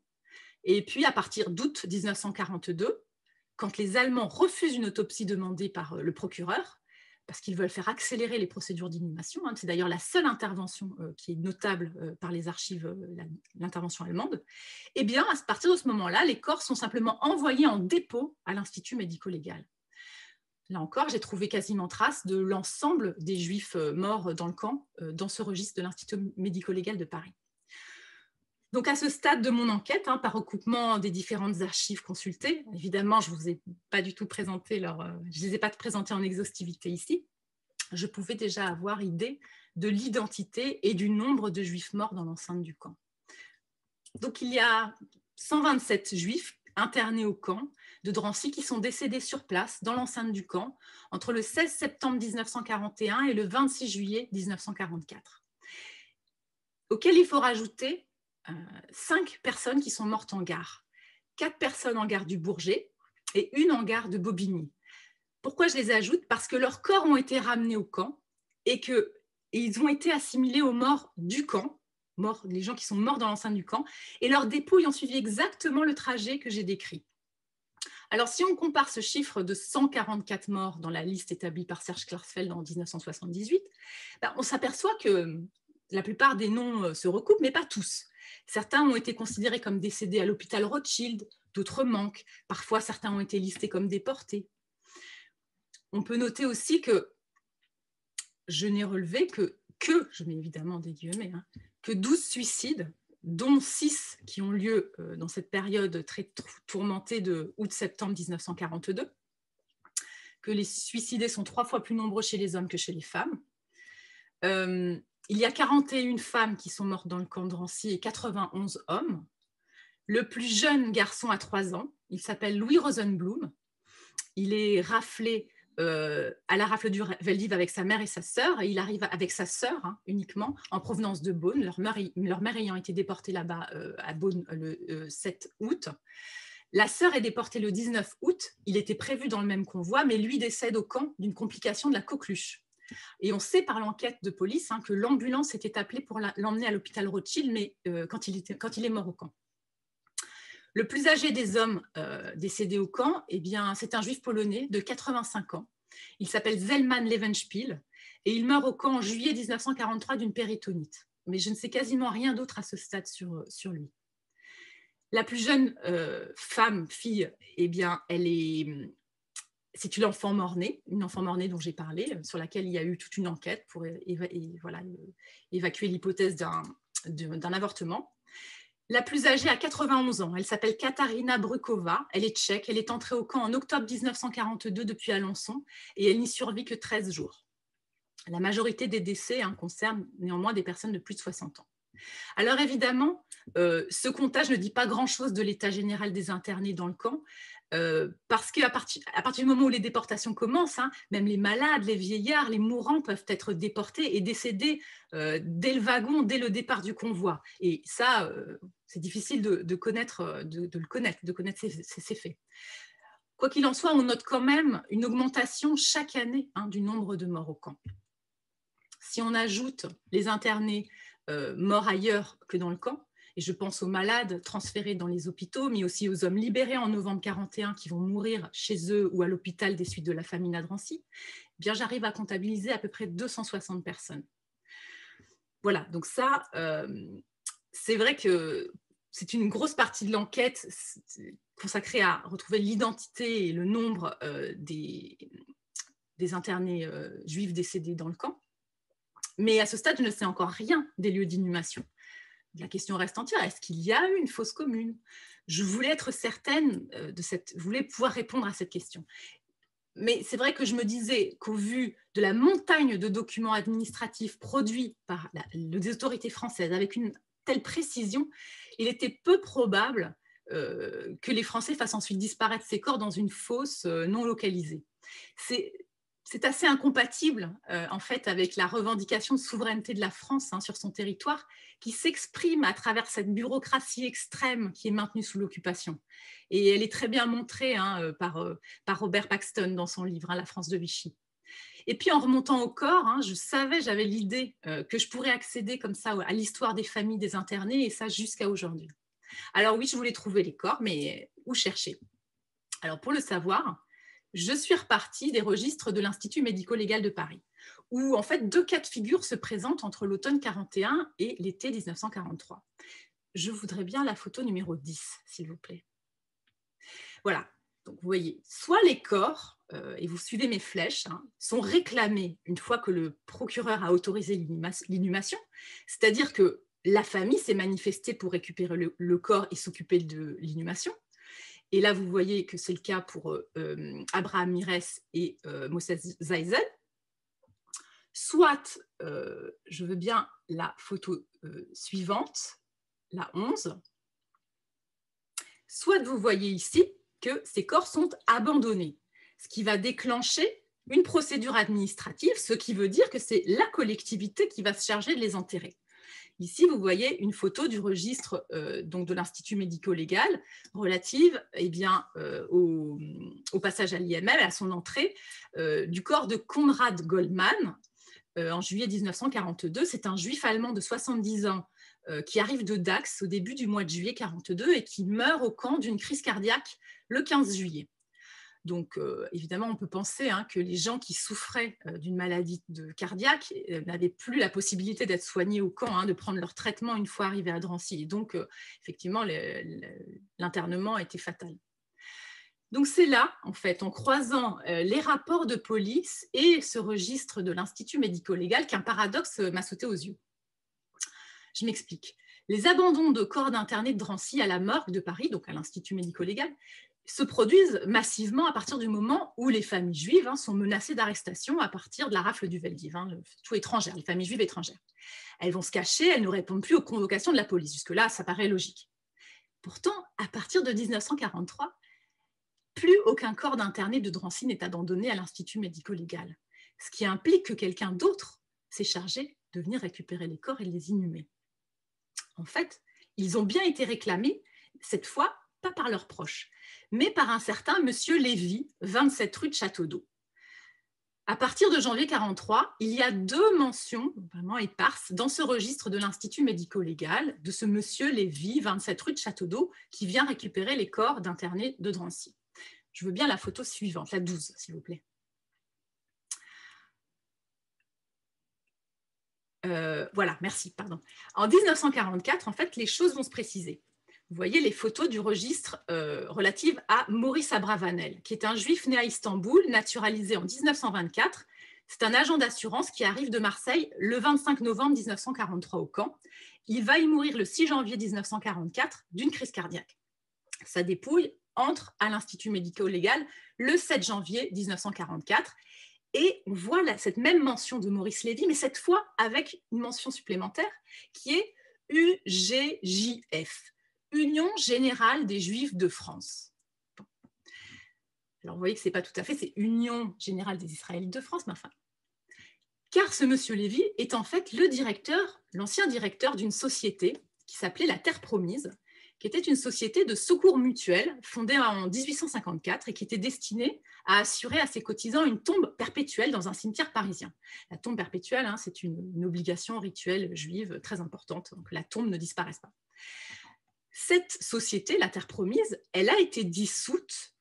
Et puis, à partir d'août 1942, quand les Allemands refusent une autopsie demandée par le procureur, parce qu'ils veulent faire accélérer les procédures d'inhumation, c'est d'ailleurs la seule intervention qui est notable par les archives, l'intervention allemande, eh bien, à partir de ce moment-là, les corps sont simplement envoyés en dépôt à l'Institut médico-légal. Là encore, j'ai trouvé quasiment trace de l'ensemble des Juifs morts dans le camp, dans ce registre de l'Institut médico-légal de Paris. Donc, à ce stade de mon enquête, par recoupement des différentes archives consultées, évidemment, je ne vous ai pas du tout présenté je ne les ai pas présentés en exhaustivité ici, je pouvais déjà avoir idée de l'identité et du nombre de Juifs morts dans l'enceinte du camp. Donc, il y a 127 Juifs internés au camp de Drancy qui sont décédés sur place, dans l'enceinte du camp, entre le 16 septembre 1941 et le 26 juillet 1944, auquel il faut rajouter 5 personnes qui sont mortes en gare, 4 personnes en gare du Bourget et 1 en gare de Bobigny. Pourquoi je les ajoute? Parce que leurs corps ont été ramenés au camp et qu'ils ont été assimilés aux morts du camp, les gens qui sont morts dans l'enceinte du camp, et leurs dépouilles ont suivi exactement le trajet que j'ai décrit. Alors, si on compare ce chiffre de 144 morts dans la liste établie par Serge Klarsfeld en 1978, on s'aperçoit que la plupart des noms se recoupent, mais pas tous. Certains ont été considérés comme décédés à l'hôpital Rothschild, d'autres manquent. Parfois, certains ont été listés comme déportés. On peut noter aussi que je n'ai relevé je mets évidemment des guillemets, que 12 suicides, dont 6 qui ont lieu dans cette période très tourmentée de août-septembre 1942, que les suicidés sont 3 fois plus nombreux chez les hommes que chez les femmes. Il y a 41 femmes qui sont mortes dans le camp de Drancy et 91 hommes. Le plus jeune garçon a 3 ans, il s'appelle Louis Rosenblum. Il est raflé à la rafle du Veldiv avec sa mère et sa sœur, et il arrive avec sa sœur uniquement en provenance de Beaune, leur mère ayant été déportée là-bas à Beaune le 7 août. La sœur est déportée le 19 août, il était prévu dans le même convoi, mais lui décède au camp d'une complication de la coqueluche. Et on sait par l'enquête de police que l'ambulance était appelée pour l'emmener à l'hôpital Rothschild, mais quand il est mort au camp. Le plus âgé des hommes décédés au camp, eh bien, c'est un juif polonais de 85 ans. Il s'appelle Zelman Levenspiel et il meurt au camp en juillet 1943 d'une péritonite. Mais je ne sais quasiment rien d'autre à ce stade sur lui. La plus jeune fille, eh bien, c'est une enfant mort-née dont j'ai parlé, sur laquelle il y a eu toute une enquête pour évacuer l'hypothèse d'un avortement. La plus âgée a 91 ans. Elle s'appelle Katarina Brukova. Elle est tchèque. Elle est entrée au camp en octobre 1942 depuis Alençon et elle n'y survit que 13 jours. La majorité des décès concernent néanmoins des personnes de plus de 60 ans. Alors évidemment, ce comptage ne dit pas grand-chose de l'état général des internés dans le camp, parce qu'à partir du moment où les déportations commencent, hein, même les malades, les vieillards, les mourants peuvent être déportés et décéder dès le wagon, dès le départ du convoi. Et ça, c'est difficile de connaître ces faits. Quoi qu'il en soit, on note quand même une augmentation chaque année, hein, du nombre de morts au camp. Si on ajoute les internés morts ailleurs que dans le camp, et je pense aux malades transférés dans les hôpitaux, mais aussi aux hommes libérés en novembre 1941 qui vont mourir chez eux ou à l'hôpital des suites de la famine à Drancy, eh bien j'arrive à comptabiliser à peu près 260 personnes. Voilà, donc ça, c'est vrai que c'est une grosse partie de l'enquête consacrée à retrouver l'identité et le nombre des internés juifs décédés dans le camp. Mais à ce stade, je ne sais encore rien des lieux d'inhumation. La question reste entière. Est-ce qu'il y a eu une fosse commune? Je voulais être certaine je voulais pouvoir répondre à cette question. Mais c'est vrai que je me disais qu'au vu de la montagne de documents administratifs produits par les autorités françaises avec une telle précision, il était peu probable que les Français fassent ensuite disparaître ces corps dans une fosse non localisée. C'est assez incompatible en fait avec la revendication de souveraineté de la France, hein, sur son territoire, qui s'exprime à travers cette bureaucratie extrême qui est maintenue sous l'occupation. Et elle est très bien montrée, hein, par Robert Paxton dans son livre, hein, La France de Vichy. Et puis en remontant au corps, hein, j'avais l'idée que je pourrais accéder comme ça à l'histoire des familles des internés, et ça jusqu'à aujourd'hui. Alors oui, je voulais trouver les corps, mais où chercher? Alors pour le savoir, je suis repartie des registres de l'Institut médico-légal de Paris, où en fait 2 cas de figure se présentent entre l'automne 41 et l'été 1943. Je voudrais bien la photo numéro 10, s'il vous plaît. Voilà, donc vous voyez, soit les corps, et vous suivez mes flèches, hein, sont réclamés une fois que le procureur a autorisé l'inhumation, c'est-à-dire que la famille s'est manifestée pour récupérer le corps et s'occuper de l'inhumation. Et là, vous voyez que c'est le cas pour Abraham Mires et Moses Zeisel. Soit, je veux bien la photo suivante, la 11. Soit vous voyez ici que ces corps sont abandonnés, ce qui va déclencher une procédure administrative, ce qui veut dire que c'est la collectivité qui va se charger de les enterrer. Ici, vous voyez une photo du registre donc de l'Institut médico-légal relative au passage à l'IMM, à son entrée, du corps de Konrad Goldmann en juillet 1942. C'est un juif allemand de 70 ans qui arrive de Dax au début du mois de juillet 1942 et qui meurt au camp d'une crise cardiaque le 15 juillet. Donc, évidemment, on peut penser, hein, que les gens qui souffraient d'une maladie cardiaque n'avaient plus la possibilité d'être soignés au camp, hein, de prendre leur traitement une fois arrivés à Drancy. Et donc, effectivement, l'internement était fatal. Donc, c'est là, en fait, en croisant les rapports de police et ce registre de l'Institut médico-légal, qu'un paradoxe m'a sauté aux yeux. Je m'explique. Les abandons de corps d'internés de Drancy à la morgue de Paris, donc à l'Institut médico-légal, se produisent massivement à partir du moment où les familles juives, hein, sont menacées d'arrestation à partir de la rafle du Veldiv, hein, tout étrangère, les familles juives étrangères. Elles vont se cacher, elles ne répondent plus aux convocations de la police. Jusque-là, ça paraît logique. Pourtant, à partir de 1943, plus aucun corps d'interné de Drancy n'est abandonné à l'Institut médico-légal, ce qui implique que quelqu'un d'autre s'est chargé de venir récupérer les corps et les inhumer. En fait, ils ont bien été réclamés, cette fois, pas par leurs proches, mais par un certain monsieur Lévy, 27 rue de Château-d'Eau. À partir de janvier 1943, il y a 2 mentions vraiment éparses dans ce registre de l'Institut médico-légal de ce monsieur Lévy, 27 rue de Château-d'Eau, qui vient récupérer les corps d'internés de Drancy. Je veux bien la photo suivante, la 12, s'il vous plaît. Voilà, merci, pardon. En 1944, en fait, les choses vont se préciser. Vous voyez les photos du registre relatives à Maurice Abravanel, qui est un juif né à Istanbul, naturalisé en 1924. C'est un agent d'assurance qui arrive de Marseille le 25 novembre 1943 au camp. Il va y mourir le 6 janvier 1944 d'une crise cardiaque. Sa dépouille entre à l'Institut médico-légal le 7 janvier 1944. Et on voit là, cette même mention de Maurice Lévy, mais cette fois avec une mention supplémentaire qui est UGJF, Union Générale des Juifs de France. Bon. Alors, vous voyez que ce n'est pas tout à fait, c'est Union Générale des Israélites de France, mais enfin. Car ce monsieur Lévy est en fait le directeur, l'ancien directeur d'une société qui s'appelait la Terre Promise, qui était une société de secours mutuel fondée en 1854 et qui était destinée à assurer à ses cotisants une tombe perpétuelle dans un cimetière parisien. La tombe perpétuelle, hein, c'est une obligation rituelle juive très importante, donc la tombe ne disparaisse pas. Cette société, la Terre Promise, elle a été dissoute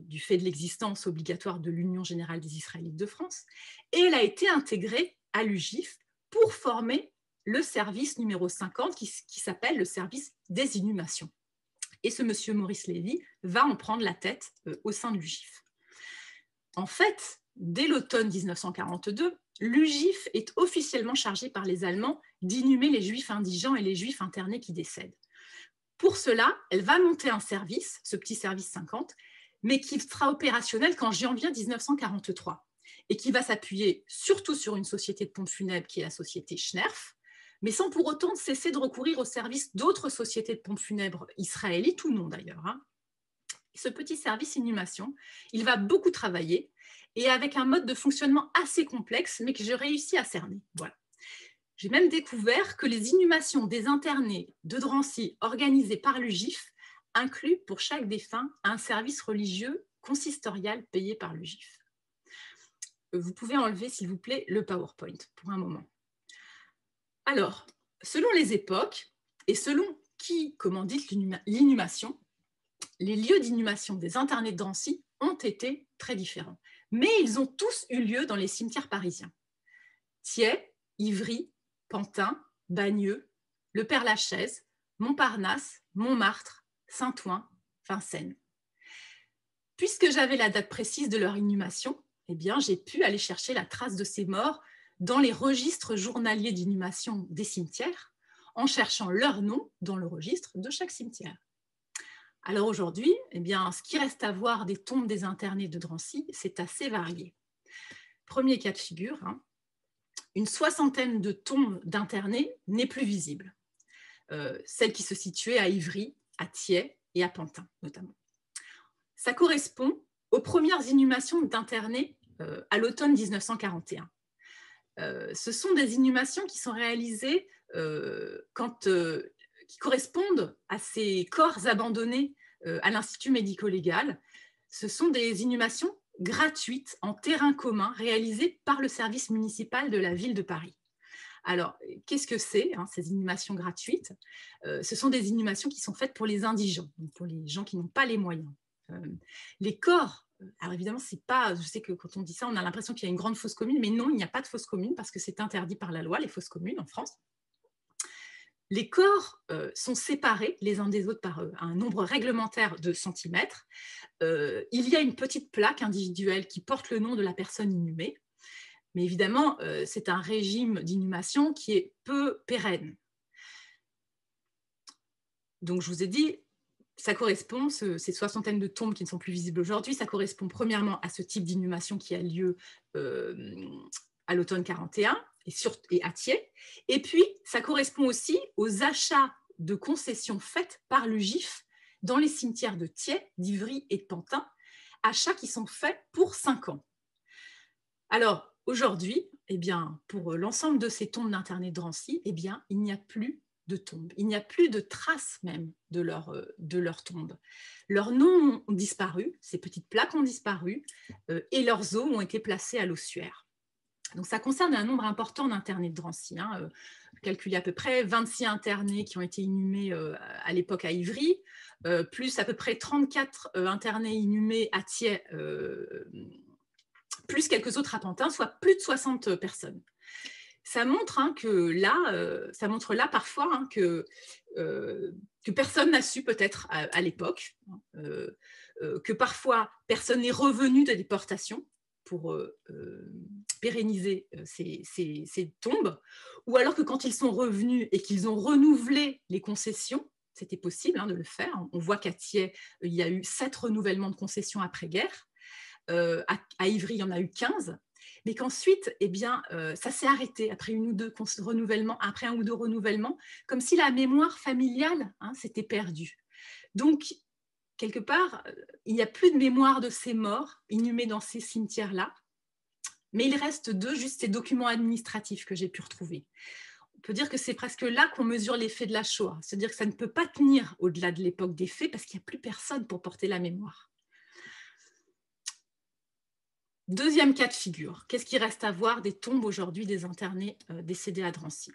du fait de l'existence obligatoire de l'Union Générale des Israélites de France, et elle a été intégrée à l'UGIF pour former le service numéro 50 qui s'appelle le service des inhumations. Et ce monsieur Maurice Lévy va en prendre la tête au sein de l'UGIF. En fait, dès l'automne 1942, l'UGIF est officiellement chargé par les Allemands d'inhumer les Juifs indigents et les Juifs internés qui décèdent. Pour cela, elle va monter un service, ce petit service 50, mais qui sera opérationnel qu'en janvier 1943 et qui va s'appuyer surtout sur une société de pompes funèbres qui est la société Schnerf, mais sans pour autant cesser de recourir au service d'autres sociétés de pompes funèbres israélites ou non d'ailleurs. Ce petit service inhumation, il va beaucoup travailler et avec un mode de fonctionnement assez complexe, mais que j'ai réussi à cerner. Voilà. J'ai même découvert que les inhumations des internés de Drancy organisées par l'UGIF incluent pour chaque défunt un service religieux consistorial payé par l'UGIF. Vous pouvez enlever, s'il vous plaît, le PowerPoint pour un moment. Alors, selon les époques et selon qui commandite l'inhumation, les lieux d'inhumation des internés de Drancy ont été très différents. Mais ils ont tous eu lieu dans les cimetières parisiens. Thiais, Ivry, Pantin, Bagneux, le Père-Lachaise, Montparnasse, Montmartre, Saint-Ouen, Vincennes. Puisque j'avais la date précise de leur inhumation, eh bien, j'ai pu aller chercher la trace de ces morts dans les registres journaliers d'inhumation des cimetières, en cherchant leur nom dans le registre de chaque cimetière. Alors aujourd'hui, eh bien, ce qui reste à voir des tombes des internés de Drancy, c'est assez varié. Premier cas de figure, une soixantaine de tombes d'internés n'est plus visible. Celle qui se situait à Ivry, à Thiais et à Pantin notamment. Ça correspond aux premières inhumations d'internés à l'automne 1941. Ce sont des inhumations qui sont réalisées qui correspondent à ces corps abandonnés à l'Institut médico-légal. Ce sont des inhumations gratuites en terrain commun réalisées par le service municipal de la ville de Paris. Alors, qu'est-ce que c'est, ces inhumations gratuites? Ce sont des inhumations qui sont faites pour les indigents, pour les gens qui n'ont pas les moyens. Les corps, alors évidemment, c'est pas, je sais que quand on dit ça, on a l'impression qu'il y a une grande fosse commune, mais non, il n'y a pas de fosse commune parce que c'est interdit par la loi, les fosses communes en France. Les corps sont séparés les uns des autres par un nombre réglementaire de centimètres. Il y a une petite plaque individuelle qui porte le nom de la personne inhumée. Mais évidemment, c'est un régime d'inhumation qui est peu pérenne. Donc, je vous ai dit, ça correspond, ces soixantaines de tombes qui ne sont plus visibles aujourd'hui, ça correspond premièrement à ce type d'inhumation qui a lieu à l'automne 41 et à Thiais. Et puis, ça correspond aussi aux achats de concessions faites par l'UGIF dans les cimetières de Thiais, d'Ivry et de Pantin, achats qui sont faits pour 5 ans. Alors, aujourd'hui, eh bien, pour l'ensemble de ces tombes d'internés de Drancy, eh bien, il n'y a plus de tombes. Il n'y a plus de traces même de leur tombe. Leurs noms ont disparu, ces petites plaques ont disparu, et leurs os ont été placés à l'ossuaire. Donc, ça concerne un nombre important d'internés de Drancy. Calculé à peu près 26 internés qui ont été inhumés à l'époque à Ivry, plus à peu près 34 internés inhumés à Thiais, plus quelques autres à Pantin, soit plus de 60 personnes. Ça montre là parfois que personne n'a su peut-être à l'époque, que parfois personne n'est revenu de déportation pour pérenniser ces tombes, ou alors que quand ils sont revenus et qu'ils ont renouvelé les concessions, c'était possible de le faire. On voit qu'à Thiais, il y a eu 7 renouvellements de concessions après-guerre. À Ivry, il y en a eu 15. mais qu'ensuite, eh bien, ça s'est arrêté après après un ou deux renouvellements, comme si la mémoire familiale, hein, s'était perdue. Donc, quelque part, il n'y a plus de mémoire de ces morts inhumés dans ces cimetières-là, mais il reste juste ces documents administratifs que j'ai pu retrouver. On peut dire que c'est presque là qu'on mesure l'effet de la Shoah, c'est-à-dire que ça ne peut pas tenir au-delà de l'époque des faits parce qu'il n'y a plus personne pour porter la mémoire. Deuxième cas de figure, qu'est-ce qui reste à voir des tombes aujourd'hui des internés décédés à Drancy?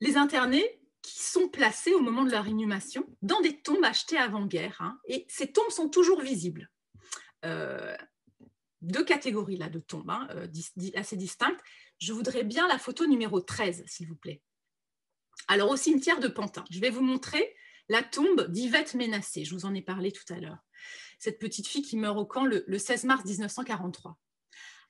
Les internés qui sont placés au moment de leur inhumation dans des tombes achetées avant-guerre, hein, et ces tombes sont toujours visibles. Deux catégories là, de tombes, hein, assez distinctes. Je voudrais bien la photo numéro 13, s'il vous plaît. Alors, au cimetière de Pantin, je vais vous montrer la tombe d'Yvette Ménassé. Je vous en ai parlé tout à l'heure. Cette petite fille qui meurt au camp le 16 mars 1943.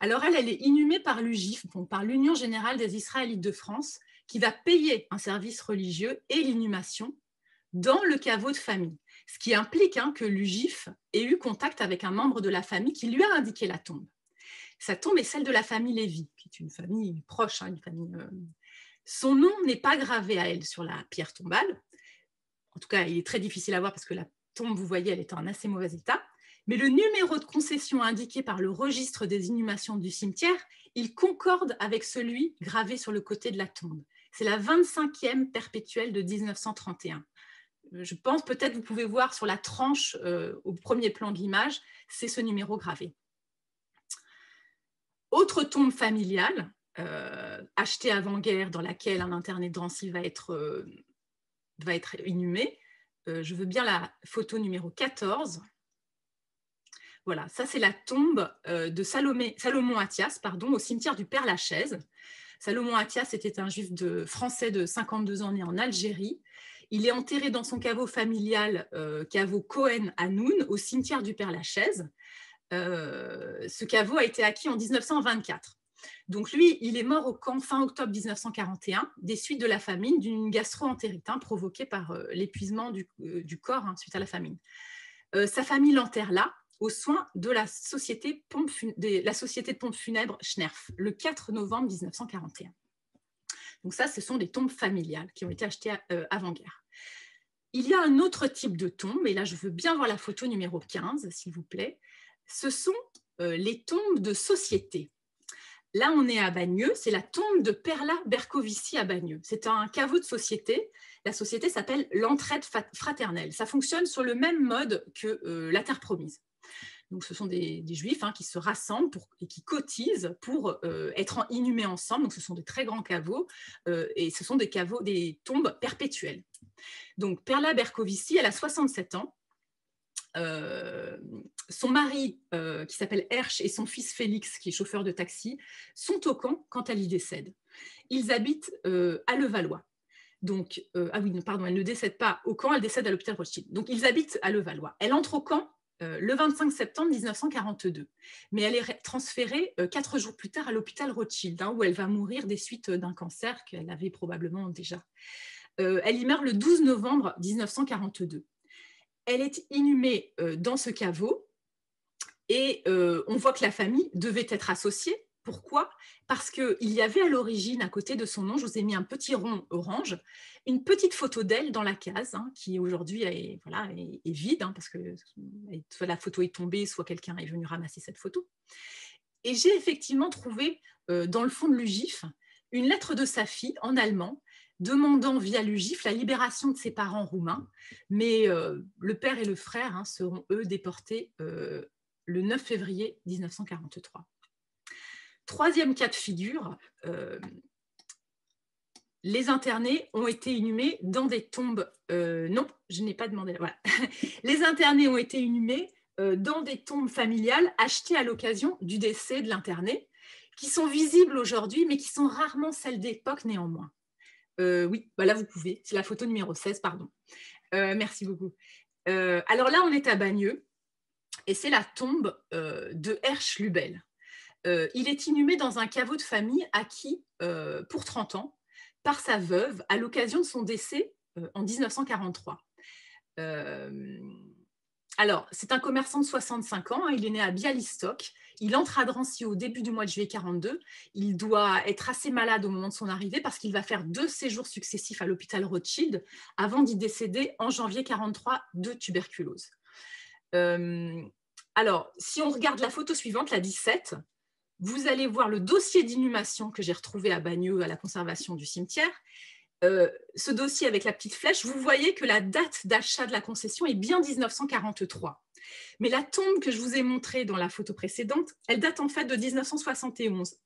Alors, elle est inhumée par l'UGIF, par l'Union générale des Israélites de France, qui va payer un service religieux et l'inhumation dans le caveau de famille. Ce qui implique, hein, que l'UGIF ait eu contact avec un membre de la famille qui lui a indiqué la tombe. Sa tombe est celle de la famille Lévy, qui est une famille proche, hein, une famille. Son nom n'est pas gravé à elle sur la pierre tombale. En tout cas, il est très difficile à voir parce que la tombe, vous voyez, elle est en assez mauvais état. Mais le numéro de concession indiqué par le registre des inhumations du cimetière, il concorde avec celui gravé sur le côté de la tombe. C'est la 25e perpétuelle de 1931. Je pense, peut-être vous pouvez voir sur la tranche au premier plan de l'image, c'est ce numéro gravé. Autre tombe familiale, achetée avant-guerre, dans laquelle un interné de Drancy va être inhumé. Je veux bien la photo numéro 14. Voilà, ça c'est la tombe de Salomon Athias, au cimetière du Père-Lachaise. Salomon Athias était un juif français de 52 ans né en Algérie. Il est enterré dans son caveau familial, caveau Cohen à Noun, au cimetière du Père-Lachaise. Ce caveau a été acquis en 1924. Donc lui, il est mort au camp fin octobre 1941, des suites de la famine, d'une gastro-entérite provoquée par l'épuisement du corps, hein, suite à la famine. Sa famille l'enterre là, aux soins de la société de pompes funèbres Schnerf, le 4 novembre 1941. Donc ça, ce sont des tombes familiales qui ont été achetées avant-guerre. Il y a un autre type de tombe, et là, je veux bien voir la photo numéro 15, s'il vous plaît. Ce sont les tombes de société. Là, on est à Bagneux, c'est la tombe de Perla Bercovici à Bagneux. C'est un caveau de société. La société s'appelle l'entraide fraternelle. Ça fonctionne sur le même mode que la Terre promise. Donc, ce sont des juifs, hein, qui se rassemblent et qui cotisent pour être inhumés ensemble. Donc, ce sont des très grands caveaux et ce sont des tombes perpétuelles. Donc, Perla Bercovici, elle a 67 ans. Son mari, qui s'appelle Hersch, et son fils Félix, qui est chauffeur de taxi, sont au camp quand elle y décède. Ils habitent à Levallois. Donc, elle ne décède pas au camp, elle décède à l'hôpital Rothschild. Donc, ils habitent à Levallois. Elle entre au camp le 25 septembre 1942, mais elle est transférée 4 jours plus tard à l'hôpital Rothschild, hein, où elle va mourir des suites d'un cancer qu'elle avait probablement déjà. Elle y meurt le 12 novembre 1942. Elle est inhumée dans ce caveau et on voit que la famille devait être associée. Pourquoi? Parce qu'il y avait à l'origine, à côté de son nom, je vous ai mis un petit rond orange, une petite photo d'elle dans la case, hein, qui aujourd'hui est vide, hein, parce que soit la photo est tombée, soit quelqu'un est venu ramasser cette photo. Et j'ai effectivement trouvé dans le fond de l'UGIF une lettre de sa fille en allemand, demandant via l'UGIF la libération de ses parents roumains, mais le père et le frère, hein, seront eux déportés le 9 février 1943. Troisième cas de figure, les internés ont été inhumés dans des tombes... non, je n'ai pas demandé... Voilà. Les internés ont été inhumés dans des tombes familiales achetées à l'occasion du décès de l'interné, qui sont visibles aujourd'hui, mais qui sont rarement celles d'époque néanmoins. Oui, bah là vous pouvez, c'est la photo numéro 16, pardon. Merci beaucoup. Alors là, on est à Bagneux, et c'est la tombe de Hersch Lubel. Il est inhumé dans un caveau de famille acquis pour 30 ans par sa veuve à l'occasion de son décès en 1943. Alors, c'est un commerçant de 65 ans, hein, il est né à Bialystok, il entre à Drancy au début du mois de juillet 42, il doit être assez malade au moment de son arrivée parce qu'il va faire 2 séjours successifs à l'hôpital Rothschild avant d'y décéder en janvier 43 de tuberculose. Alors, si on regarde la photo suivante, la 17, vous allez voir le dossier d'inhumation que j'ai retrouvé à Bagneux à la conservation du cimetière. Ce dossier avec la petite flèche, vous voyez que la date d'achat de la concession est bien 1943. Mais la tombe que je vous ai montrée dans la photo précédente, elle date en fait de 1971.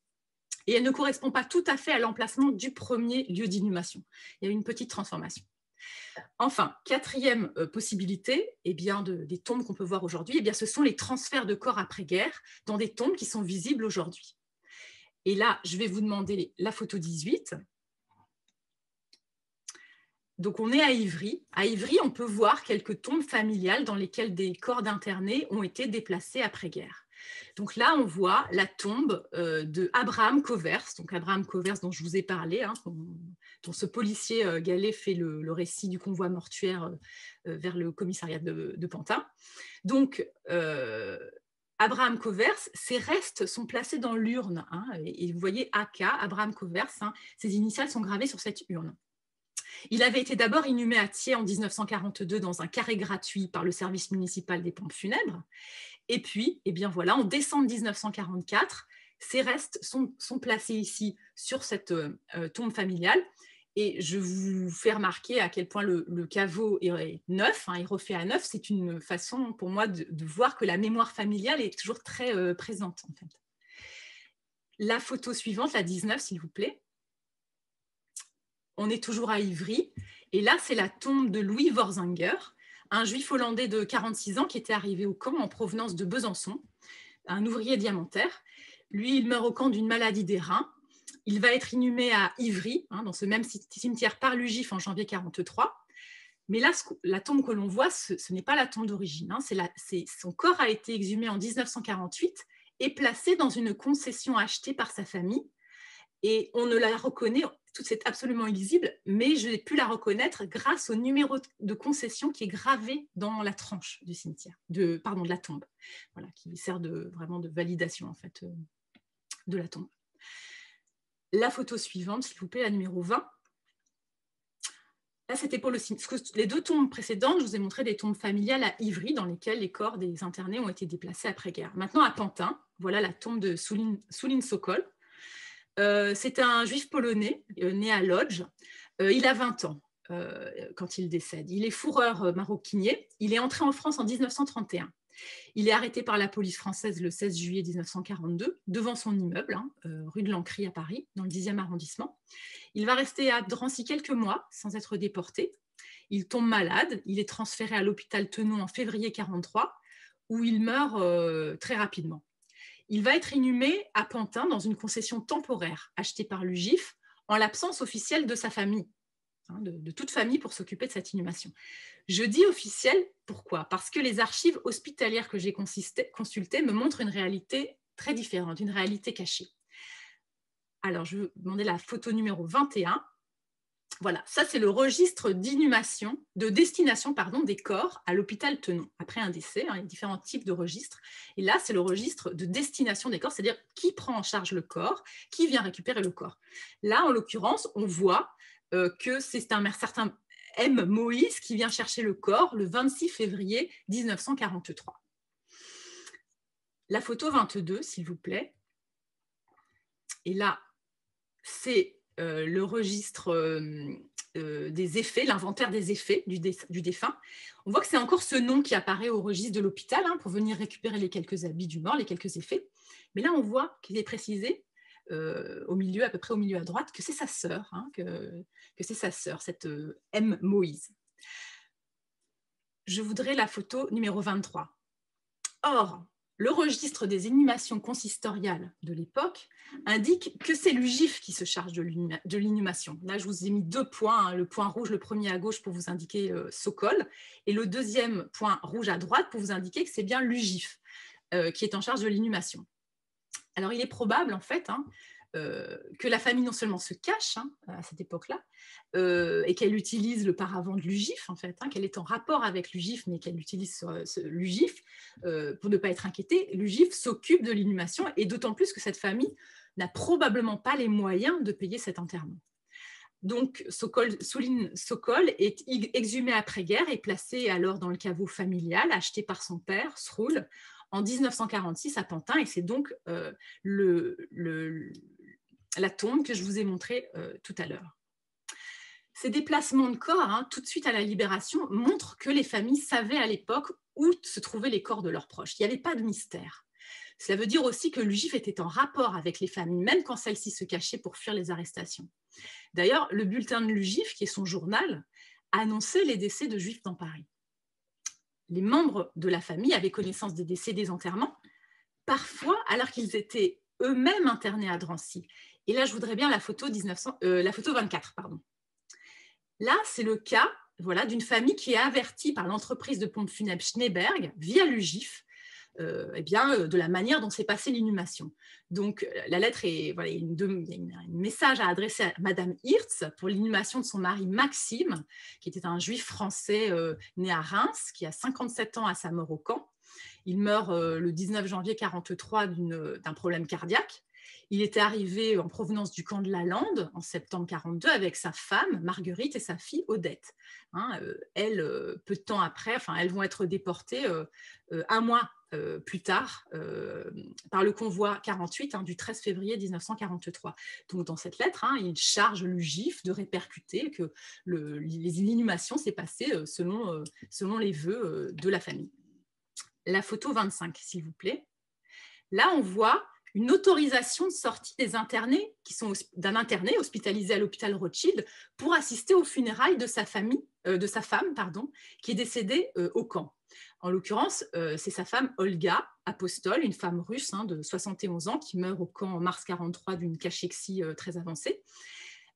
Et elle ne correspond pas tout à fait à l'emplacement du premier lieu d'inhumation. Il y a eu une petite transformation. Enfin, quatrième possibilité, eh bien des tombes qu'on peut voir aujourd'hui, eh bien, ce sont les transferts de corps après-guerre dans des tombes qui sont visibles aujourd'hui. Et là, je vais vous demander la photo 18. Donc, on est à Ivry. À Ivry, on peut voir quelques tombes familiales dans lesquelles des corps d'internés ont été déplacés après-guerre. Donc là, on voit la tombe de Abraham Covers, donc Abraham Covers dont je vous ai parlé, hein, dont ce policier Gallet fait le récit du convoi mortuaire vers le commissariat de Pantin. Donc, Abraham Covers, ses restes sont placés dans l'urne, hein, et vous voyez AK, Abraham Covers, hein, ses initiales sont gravées sur cette urne. Il avait été d'abord inhumé à Thiers en 1942 dans un carré gratuit par le service municipal des pompes funèbres. Et puis, eh bien voilà, en décembre 1944, ses restes sont placés ici sur cette tombe familiale. Et je vous fais remarquer à quel point le caveau est neuf, hein, est refait à neuf. C'est une façon pour moi de voir que la mémoire familiale est toujours très présente, en fait. La photo suivante, la 19, s'il vous plaît. On est toujours à Ivry. Et là, c'est la tombe de Louis Worzinger, un juif hollandais de 46 ans qui était arrivé au camp en provenance de Besançon, un ouvrier diamantaire. Lui, il meurt au camp d'une maladie des reins. Il va être inhumé à Ivry, hein, dans ce même cimetière par l'UGIF en janvier 1943. Mais là, la tombe que l'on voit, ce n'est pas la tombe d'origine. Hein, son corps a été exhumé en 1948 et placé dans une concession achetée par sa famille. Et on ne la reconnaît, tout c'est absolument illisible, mais je n'ai pu la reconnaître grâce au numéro de concession qui est gravé dans la tranche du cimetière, de la tombe, voilà, qui sert vraiment de validation en fait de la tombe. La photo suivante, s'il vous plaît, la numéro 20. Là, c'était pour les 2 tombes précédentes, je vous ai montré des tombes familiales à Ivry, dans lesquelles les corps des internés ont été déplacés après-guerre. Maintenant, à Pantin, voilà la tombe de Soulin Sokol. C'est un juif polonais, né à Lodz. Il a 20 ans quand il décède. Il est fourreur maroquinier. Il est entré en France en 1931. Il est arrêté par la police française le 16 juillet 1942 devant son immeuble, hein, rue de l'Ancry à Paris, dans le 10e arrondissement. Il va rester à Drancy quelques mois sans être déporté. Il tombe malade. Il est transféré à l'hôpital Tenon en février 1943 où il meurt très rapidement. Il va être inhumé à Pantin dans une concession temporaire achetée par l'UGIF en l'absence officielle de sa famille, hein, de toute famille pour s'occuper de cette inhumation. Je dis officielle, pourquoi? Parce que les archives hospitalières que j'ai consultées me montrent une réalité très différente, une réalité cachée. Alors, je vais demander la photo numéro 21. Voilà, ça c'est le registre d'inhumation, de destination des corps à l'hôpital Tenon. Après un décès, hein, il y a différents types de registres. Et là, c'est le registre de destination des corps, c'est-à-dire qui prend en charge le corps, qui vient récupérer le corps. Là, en l'occurrence, on voit que c'est un certain M. Moïse qui vient chercher le corps le 26 février 1943. La photo 22, s'il vous plaît. Et là, c'est le registre des effets, l'inventaire des effets du défunt. On voit que c'est encore ce nom qui apparaît au registre de l'hôpital, hein, pour venir récupérer les quelques habits du mort, les quelques effets. Mais là, on voit qu'il est précisé au milieu, à peu près au milieu à droite, que c'est sa sœur, hein, que c'est sa sœur, cette M. Moïse. Je voudrais la photo numéro 23. Or, le registre des inhumations consistoriales de l'époque indique que c'est l'UGIF qui se charge de l'inhumation. Là, je vous ai mis 2 points, hein, le point rouge, le premier à gauche pour vous indiquer Sokol, et le deuxième point rouge à droite pour vous indiquer que c'est bien l'UGIF qui est en charge de l'inhumation. Alors, il est probable, en fait, hein, que la famille non seulement se cache à cette époque-là, et qu'elle utilise le paravent de l'UGIF, en fait, qu'elle est en rapport avec l'UGIF, mais qu'elle utilise l'UGIF pour ne pas être inquiétée. L'UGIF s'occupe de l'inhumation, et d'autant plus que cette famille n'a probablement pas les moyens de payer cet enterrement. Donc, Souline Sokol est exhumé après-guerre et placé alors dans le caveau familial acheté par son père, Sroul, en 1946 à Pantin, et c'est donc la tombe que je vous ai montrée tout à l'heure. Ces déplacements de corps, tout de suite à la libération, montrent que les familles savaient à l'époque où se trouvaient les corps de leurs proches. Il n'y avait pas de mystère. Cela veut dire aussi que l'UGIF était en rapport avec les familles, même quand celles-ci se cachaient pour fuir les arrestations. D'ailleurs, le bulletin de l'UGIF, qui est son journal, annonçait les décès de Juifs dans Paris. Les membres de la famille avaient connaissance des décès, des enterrements, parfois alors qu'ils étaient eux-mêmes internés à Drancy. Et là, je voudrais bien la photo 24. Pardon. Là, c'est le cas d'une famille qui est avertie par l'entreprise de pompes funèbres Schneeberg, via l'UGIF, de la manière dont s'est passée l'inhumation. Donc, la lettre est, il y a un message à adresser à Madame Hirtz pour l'inhumation de son mari Maxime, qui était un juif français né à Reims, qui a 57 ans à sa mort au camp. Il meurt le 19 janvier 1943 d'un problème cardiaque. Il était arrivé en provenance du camp de la Lande en septembre 1942 avec sa femme Marguerite et sa fille Odette. Elles, peu de temps après, elles vont être déportées un mois plus tard par le convoi 48 du 13 février 1943. Donc dans cette lettre, il charge l'UGIF de répercuter que l'inhumation s'est passée selon les vœux de la famille. La photo 25, s'il vous plaît. Là, on voit une autorisation de sortie des internés d'un interné hospitalisé à l'hôpital Rothschild pour assister aux funérailles de sa femme, qui est décédée au camp. En l'occurrence, c'est sa femme Olga Apostol, une femme russe de 71 ans qui meurt au camp en mars 1943 d'une cachexie très avancée.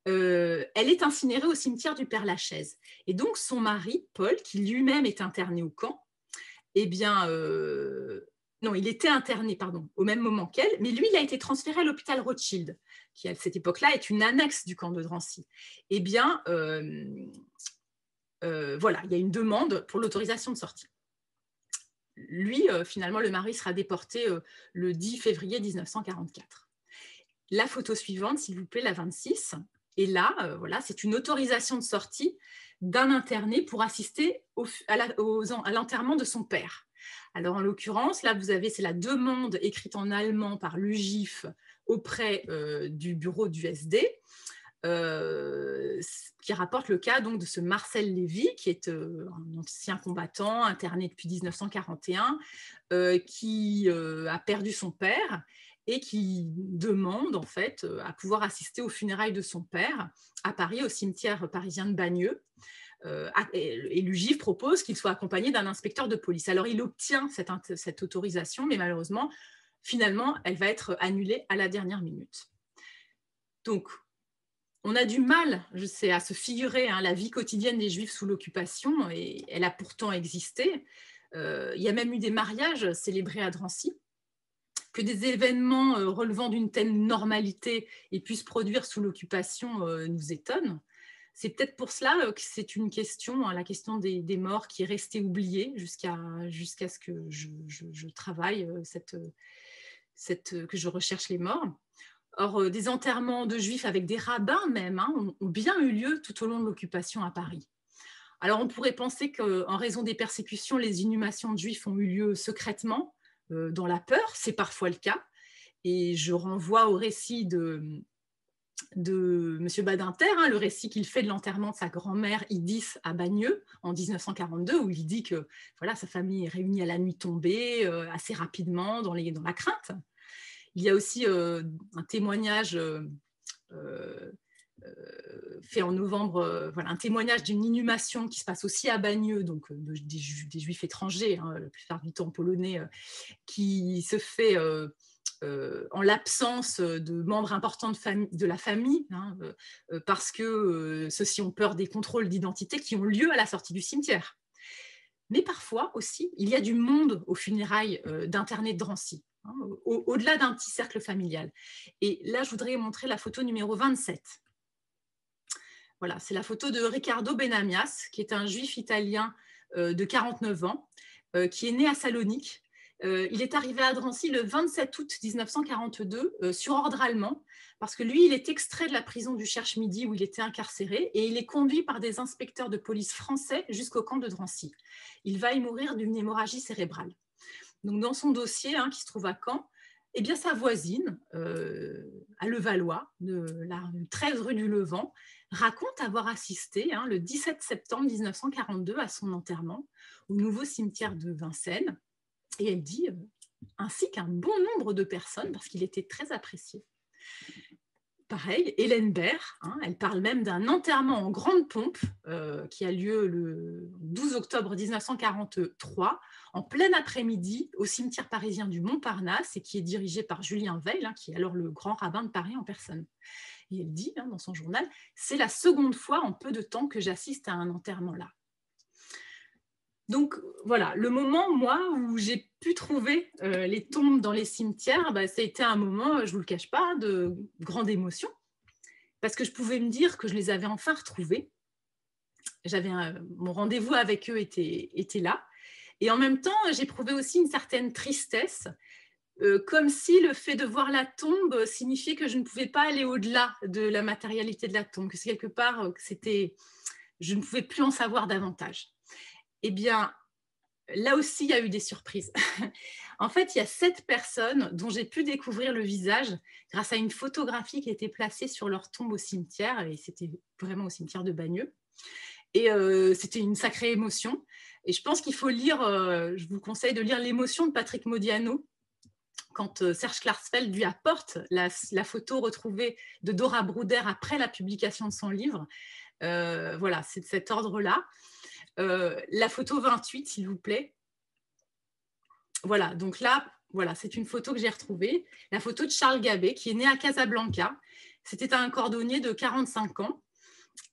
Elle est incinérée au cimetière du Père-Lachaise. Et donc, son mari, Paul, qui lui-même est interné au camp, non, il était interné, au même moment qu'elle, mais lui, il a été transféré à l'hôpital Rothschild, qui à cette époque-là est une annexe du camp de Drancy. Il y a une demande pour l'autorisation de sortie. Lui, finalement, le mari sera déporté le 10 février 1944. La photo suivante, s'il vous plaît, la 26. Et là, c'est une autorisation de sortie d'un interné pour assister à l'enterrement de son père. Alors, en l'occurrence, là, c'est la demande écrite en allemand par l'UGIF auprès du bureau du SD, qui rapporte le cas donc, de ce Marcel Lévy, qui est un ancien combattant interné depuis 1941, qui a perdu son père et qui demande en fait à pouvoir assister aux funérailles de son père à Paris, au cimetière parisien de Bagneux. Et l'UGIF propose qu'il soit accompagné d'un inspecteur de police. Alors, il obtient cette autorisation, mais malheureusement, finalement, elle va être annulée à la dernière minute. Donc, on a du mal, je sais, à se figurer la vie quotidienne des Juifs sous l'occupation, et elle a pourtant existé. Il y a même eu des mariages célébrés à Drancy. Que des événements relevant d'une telle normalité et puissent produire sous l'occupation nous étonne. C'est peut-être pour cela que c'est une question, la question des morts, qui est restée oubliée jusqu'à ce que je travaille, que je recherche les morts. Or, des enterrements de Juifs avec des rabbins même ont bien eu lieu tout au long de l'occupation à Paris. Alors, on pourrait penser qu'en raison des persécutions, les inhumations de Juifs ont eu lieu secrètement, dans la peur, c'est parfois le cas. Et je renvoie au récit de M. Badinter, le récit qu'il fait de l'enterrement de sa grand-mère Idis à Bagneux en 1942, où il dit que sa famille est réunie à la nuit tombée, assez rapidement, dans la crainte. Il y a aussi un témoignage fait en novembre, un témoignage d'une inhumation qui se passe aussi à Bagneux, donc des Juifs étrangers, la plupart du temps polonais, qui se fait en l'absence de membres importants de la famille, parce que ceux-ci ont peur des contrôles d'identité qui ont lieu à la sortie du cimetière. Mais parfois aussi, il y a du monde aux funérailles d'internés de Drancy. hein, au-delà d'un petit cercle familial. Et là, je voudrais montrer la photo numéro 27. Voilà, c'est la photo de Riccardo Benamias, qui est un juif italien de 49 ans, qui est né à Salonique. Il est arrivé à Drancy le 27 août 1942 sur ordre allemand, parce que lui, il est extrait de la prison du Cherche-Midi où il était incarcéré et il est conduit par des inspecteurs de police français jusqu'au camp de Drancy. Il va y mourir d'une hémorragie cérébrale. Donc, dans son dossier, qui se trouve à Caen, eh bien, sa voisine, à Levallois, de la 13 rue du Levant, raconte avoir assisté le 17 septembre 1942 à son enterrement au nouveau cimetière de Vincennes. Et elle dit, ainsi qu'un bon nombre de personnes, parce qu'il était très apprécié. Pareil, Hélène Baird, elle parle même d'un enterrement en grande pompe qui a lieu le 12 octobre 1943, en plein après-midi, au cimetière parisien du Montparnasse, et qui est dirigé par Julien Weil, qui est alors le grand rabbin de Paris en personne. Et elle dit dans son journal, « C'est la seconde fois en peu de temps que j'assiste à un enterrement là. » Donc voilà, le moment, moi, où j'ai pu trouver les tombes dans les cimetières, ça a été un moment, je ne vous le cache pas, de grande émotion, parce que je pouvais me dire que je les avais enfin retrouvés. Mon rendez-vous avec eux était là. Et en même temps, j'éprouvais aussi une certaine tristesse, comme si le fait de voir la tombe signifiait que je ne pouvais pas aller au-delà de la matérialité de la tombe, que quelque part, je ne pouvais plus en savoir davantage. Eh bien, là aussi, il y a eu des surprises. En fait, il y a 7 personnes dont j'ai pu découvrir le visage grâce à une photographie qui a été placée sur leur tombe au cimetière, et c'était vraiment au cimetière de Bagneux. Et c'était une sacrée émotion. Et je pense qu'il faut lire, je vous conseille de lire L'émotion de Patrick Modiano, quand Serge Klarsfeld lui apporte la photo retrouvée de Dora Bruder après la publication de son livre. Voilà, c'est de cet ordre-là. La photo 28, s'il vous plaît. Voilà, donc là, voilà, c'est une photo que j'ai retrouvée. La photo de Charles Gabet, qui est né à Casablanca. C'était un cordonnier de 45 ans.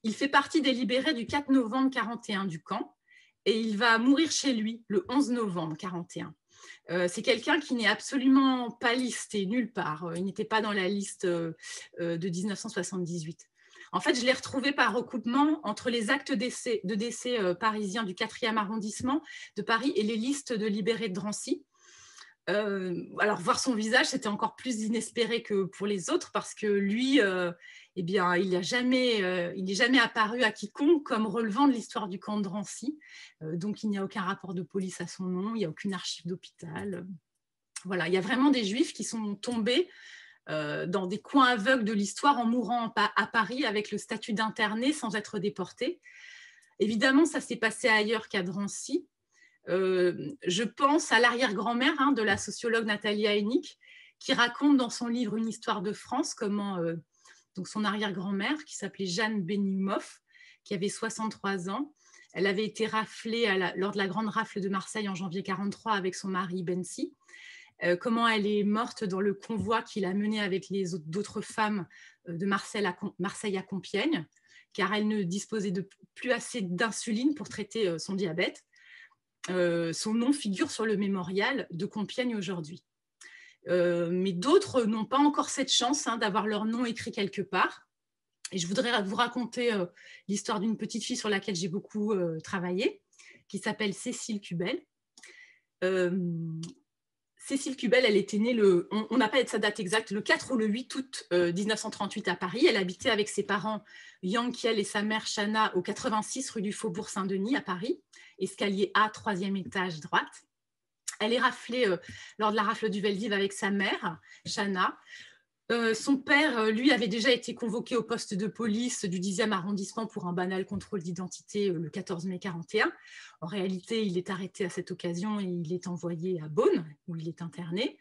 Il fait partie des libérés du 4 novembre 41 du camp et il va mourir chez lui le 11 novembre 41. C'est quelqu'un qui n'est absolument pas listé nulle part. Il n'était pas dans la liste de 1978. En fait, je l'ai retrouvé par recoupement entre les actes de décès parisiens du 4e arrondissement de Paris et les listes de libérés de Drancy. Alors, voir son visage, c'était encore plus inespéré que pour les autres parce que lui, eh bien, il n'est jamais apparu à quiconque comme relevant de l'histoire du camp de Drancy. Donc, il n'y a aucun rapport de police à son nom, il n'y a aucune archive d'hôpital. Voilà, il y a vraiment des juifs qui sont tombés dans des coins aveugles de l'histoire en mourant à Paris avec le statut d'interné sans être déportés. Évidemment, ça s'est passé ailleurs qu'à Drancy. Je pense à l'arrière-grand-mère de la sociologue Nathalie Haynick, qui raconte dans son livre Une histoire de France comment donc son arrière-grand-mère, qui s'appelait Jeanne Benimoff, qui avait 63 ans, elle avait été raflée lors de la grande rafle de Marseille en janvier 1943 avec son mari Bensi. Comment elle est morte dans le convoi qu'il a mené avec d'autres femmes de Marseille à Compiègne, car elle ne disposait plus assez d'insuline pour traiter son diabète. Son nom figure sur le mémorial de Compiègne aujourd'hui. Mais d'autres n'ont pas encore cette chance d'avoir leur nom écrit quelque part. Et je voudrais vous raconter l'histoire d'une petite fille sur laquelle j'ai beaucoup travaillé, qui s'appelle Cécile Cubel. Cécile Cubel, elle était née on n'a pas sa date exacte, le 4 ou le 8 août 1938 à Paris. Elle habitait avec ses parents Yankiel et sa mère Chana au 86 rue du Faubourg Saint-Denis à Paris, escalier A, 3e étage droite. Elle est raflée lors de la rafle du Veldiv avec sa mère, Chana. Son père, lui, avait déjà été convoqué au poste de police du 10e arrondissement pour un banal contrôle d'identité le 14 mai 1941. En réalité, il est arrêté à cette occasion et il est envoyé à Beaune, où il est interné.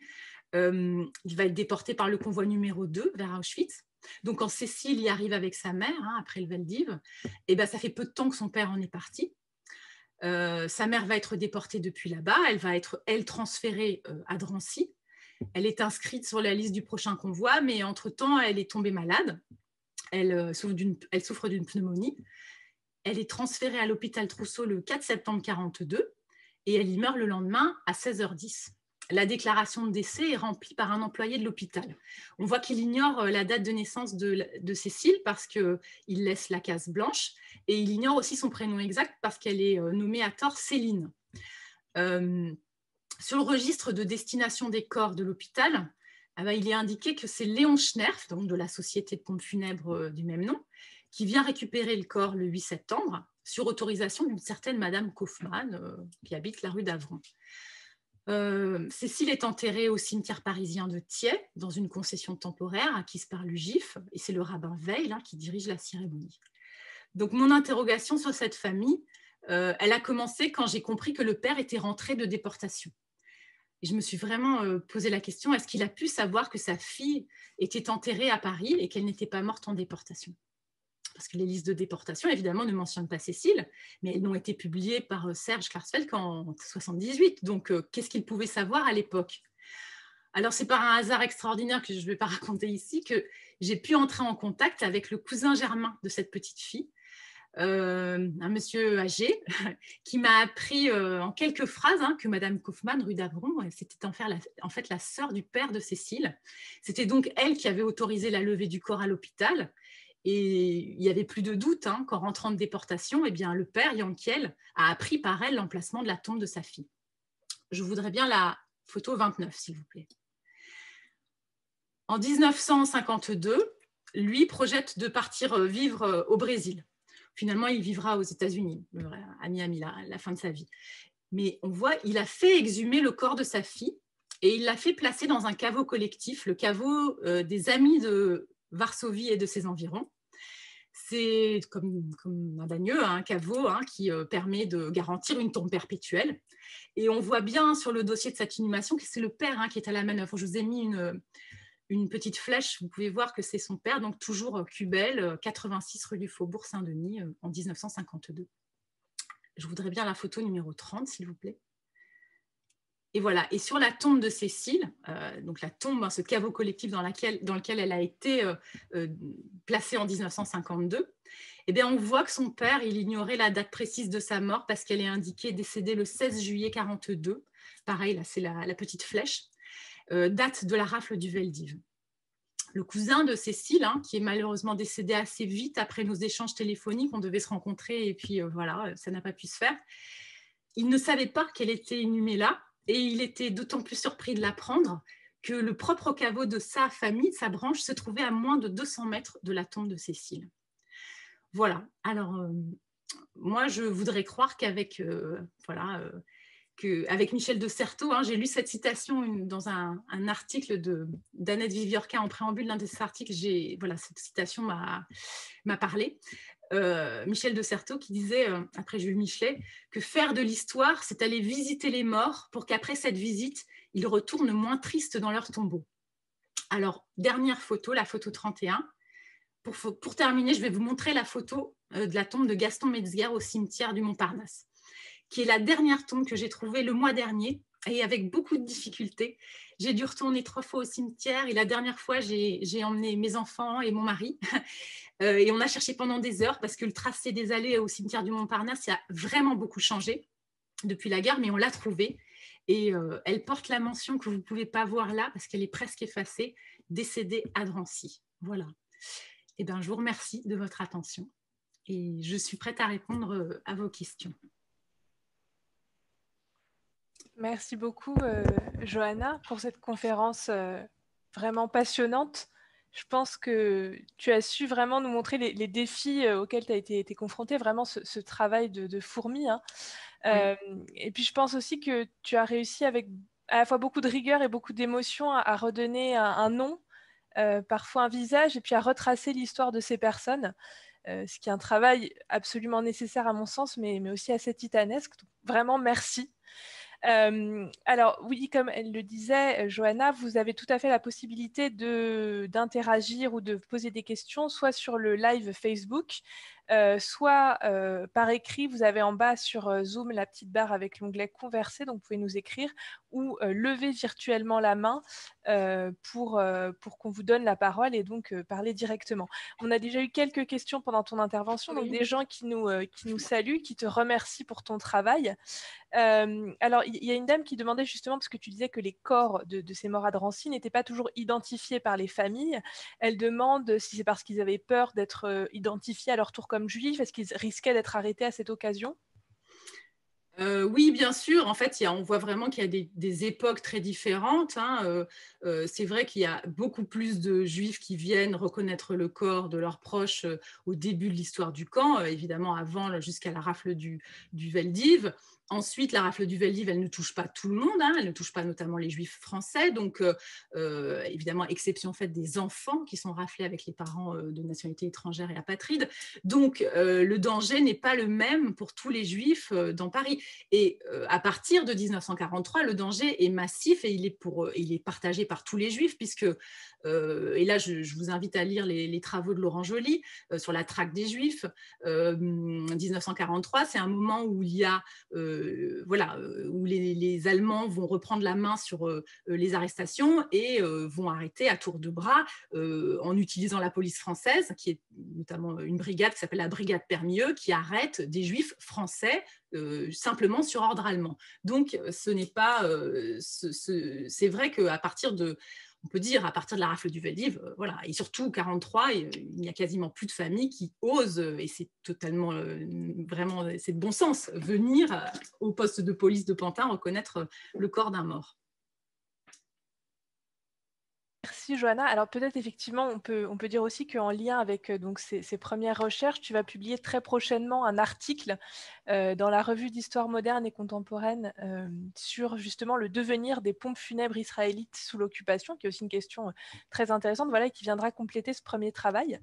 Il va être déporté par le convoi numéro 2 vers Auschwitz. Donc, quand Cécile y arrive avec sa mère, après le Veldiv, ça fait peu de temps que son père en est parti. Sa mère va être déportée depuis là-bas. Elle va être, transférée à Drancy. Elle est inscrite sur la liste du prochain convoi, mais entre-temps, elle est tombée malade. Elle souffre d'une pneumonie. Elle est transférée à l'hôpital Trousseau le 4 septembre 1942 et elle y meurt le lendemain à 16h10. la déclaration de décès est remplie par un employé de l'hôpital. On voit qu'il ignore la date de naissance de Cécile parce qu'il laisse la case blanche, et il ignore aussi son prénom exact parce qu'elle est nommée à tort Céline. Sur le registre de destination des corps de l'hôpital, il est indiqué que c'est Léon Schnerf, donc de la société de pompes funèbres du même nom, qui vient récupérer le corps le 8 septembre sur autorisation d'une certaine Madame Kaufmann qui habite la rue d'Avron. Cécile est enterrée au cimetière parisien de Thiais, dans une concession temporaire acquise par l'UGIF, et c'est le rabbin Veil qui dirige la cérémonie. Donc mon interrogation sur cette famille, elle a commencé quand j'ai compris que le père était rentré de déportation. Et je me suis vraiment posé la question, est-ce qu'il a pu savoir que sa fille était enterrée à Paris et qu'elle n'était pas morte en déportation? Parce que les listes de déportation, évidemment, ne mentionnent pas Cécile, mais elles n'ont été publiées par Serge Klarsfeld qu'en 1978. Donc, qu'est-ce qu'il pouvait savoir à l'époque? Alors, c'est par un hasard extraordinaire que je ne vais pas raconter ici que j'ai pu entrer en contact avec le cousin germain de cette petite fille, un monsieur âgé, qui m'a appris en quelques phrases que Madame Kaufmann, rue d'Avron, c'était en fait la sœur du père de Cécile. C'était donc elle qui avait autorisé la levée du corps à l'hôpital. Et il n'y avait plus de doute qu'en rentrant de déportation, le père, Yankiel, a appris par elle l'emplacement de la tombe de sa fille. Je voudrais bien la photo 29, s'il vous plaît. En 1952, lui projette de partir vivre au Brésil. Finalement, il vivra aux États-Unis, à Miami, la fin de sa vie. Mais on voit, il a fait exhumer le corps de sa fille et il l'a fait placer dans un caveau collectif, le caveau des Amis de Varsovie et de ses environs. C'est comme un bagneux, un caveau qui permet de garantir une tombe perpétuelle. Et on voit bien sur le dossier de cette inhumation que c'est le père qui est à la manœuvre. Je vous ai mis une petite flèche, vous pouvez voir que c'est son père, donc toujours Cubel, 86 rue du Faubourg Saint-Denis, en 1952. Je voudrais bien la photo numéro 30, s'il vous plaît. Et voilà, et sur la tombe de Cécile, donc la tombe, ce caveau collectif dans lequel elle a été placée en 1952, on voit que son père, il ignorait la date précise de sa mort parce qu'elle est indiquée décédée le 16 juillet 42. Pareil, là, c'est la petite flèche. Date de la rafle du Veldiv. Le cousin de Cécile, qui est malheureusement décédé assez vite après nos échanges téléphoniques, on devait se rencontrer et puis voilà, ça n'a pas pu se faire. Il ne savait pas qu'elle était inhumée là et il était d'autant plus surpris de l'apprendre que le propre caveau de sa famille, de sa branche, se trouvait à moins de 200 mètres de la tombe de Cécile. Voilà, alors moi je voudrais croire qu'avec avec Michel de Certeau, j'ai lu cette citation dans un article d'Annette Viviorca en préambule d'un de ces articles. Cette citation m'a parlé. Michel de Certeau qui disait, après Jules Michelet, que faire de l'histoire, c'est aller visiter les morts pour qu'après cette visite, ils retournent moins tristes dans leur tombeau. Alors, dernière photo, la photo 31. Pour terminer, je vais vous montrer la photo de la tombe de Gaston Metzger au cimetière du Montparnasse, qui est la dernière tombe que j'ai trouvée le mois dernier, et avec beaucoup de difficultés. J'ai dû retourner 3 fois au cimetière, et la dernière fois, j'ai emmené mes enfants et mon mari, et on a cherché pendant des heures, parce que le tracé des allées au cimetière du Montparnasse a vraiment beaucoup changé depuis la guerre, mais on l'a trouvée, et elle porte la mention que vous ne pouvez pas voir là, parce qu'elle est presque effacée, décédée à Drancy. Voilà. Je vous remercie de votre attention, et je suis prête à répondre à vos questions. Merci beaucoup, Johanna, pour cette conférence vraiment passionnante. Je pense que tu as su vraiment nous montrer les défis auxquels tu as été confrontée, vraiment ce travail de fourmi. Oui. Et puis, je pense aussi que tu as réussi avec à la fois beaucoup de rigueur et beaucoup d'émotion à redonner un nom, parfois un visage, et puis à retracer l'histoire de ces personnes, ce qui est un travail absolument nécessaire à mon sens, mais aussi assez titanesque. Donc, vraiment, merci. Alors oui, comme elle le disait, Johanna, vous avez tout à fait la possibilité d'interagir ou de poser des questions, soit sur le live Facebook, soit par écrit, vous avez en bas sur Zoom la petite barre avec l'onglet Converser, donc vous pouvez nous écrire, ou lever virtuellement la main pour qu'on vous donne la parole et donc parler directement. On a déjà eu quelques questions pendant ton intervention, donc des gens qui nous saluent, qui te remercient pour ton travail. Alors, il y a une dame qui demandait justement, parce que tu disais que les corps de ces morts à Drancy n'étaient pas toujours identifiés par les familles. Elle demande si c'est parce qu'ils avaient peur d'être identifiés à leur tour comme juifs, est-ce qu'ils risquaient d'être arrêtés à cette occasion? Oui, bien sûr. En fait, on voit vraiment qu'il y a des époques très différentes. Hein. C'est vrai qu'il y a beaucoup plus de juifs qui viennent reconnaître le corps de leurs proches au début de l'histoire du camp, évidemment avant, jusqu'à la rafle du Veldiv. Ensuite, la rafle du Veldiv, elle ne touche pas tout le monde, hein. Elle ne touche pas notamment les juifs français. Donc, évidemment, exception faite des enfants qui sont raflés avec les parents de nationalité étrangère et apatride. Donc, le danger n'est pas le même pour tous les juifs dans Paris. Et à partir de 1943, le danger est massif et il est partagé par tous les juifs, puisque, et là je vous invite à lire les travaux de Laurent Joly sur la traque des juifs. 1943, c'est un moment où il y a, où les Allemands vont reprendre la main sur les arrestations et vont arrêter à tour de bras en utilisant la police française, qui est notamment une brigade qui s'appelle la brigade Permieux, qui arrête des juifs français simplement sur ordre allemand. Donc, ce n'est pas, c'est vrai qu'à partir de, on peut dire, à partir de la rafle du Veldiv, voilà, et surtout 43, il n'y a quasiment plus de familles qui osent, et c'est totalement, vraiment, c'est de bon sens, venir au poste de police de Pantin reconnaître le corps d'un mort. Merci Johanna. Alors peut-être effectivement, on peut dire aussi qu'en lien avec donc ces premières recherches, tu vas publier très prochainement un article dans la revue d'histoire moderne et contemporaine sur justement le devenir des pompes funèbres israélites sous l'occupation, qui est aussi une question très intéressante, voilà, et qui viendra compléter ce premier travail.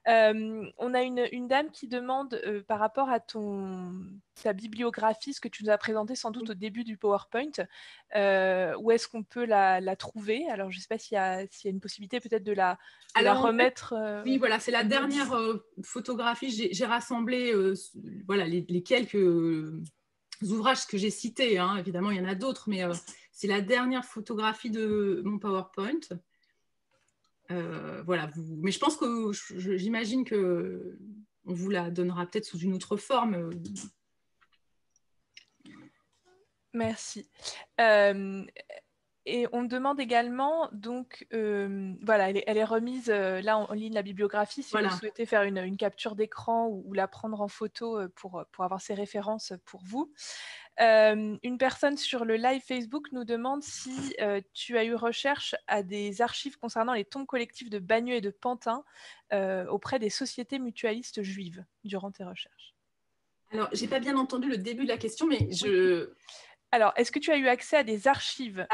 On a une dame qui demande par rapport à ta bibliographie, ce que tu nous as présenté sans doute au début du PowerPoint, où est-ce qu'on peut la trouver? Alors, je ne sais pas s'il y a une possibilité peut-être de la remettre. Oui, voilà, c'est la dernière photographie. J'ai rassemblé voilà, les quelques ouvrages que j'ai cités. Hein. Évidemment, il y en a d'autres, mais c'est la dernière photographie de mon PowerPoint. Voilà, mais je pense que j'imagine que on vous la donnera peut-être sous une autre forme. Merci. Et on me demande également, donc, voilà, elle est remise là en ligne, la bibliographie, si vous souhaitez faire une capture d'écran ou la prendre en photo pour avoir ces références pour vous. Une personne sur le live Facebook nous demande si tu as eu recherche à des archives concernant les tombes collectives de Bagneux et de Pantin auprès des sociétés mutualistes juives durant tes recherches. Alors, j'ai pas bien entendu le début de la question, mais je... Alors, est-ce que tu as eu accès à des archives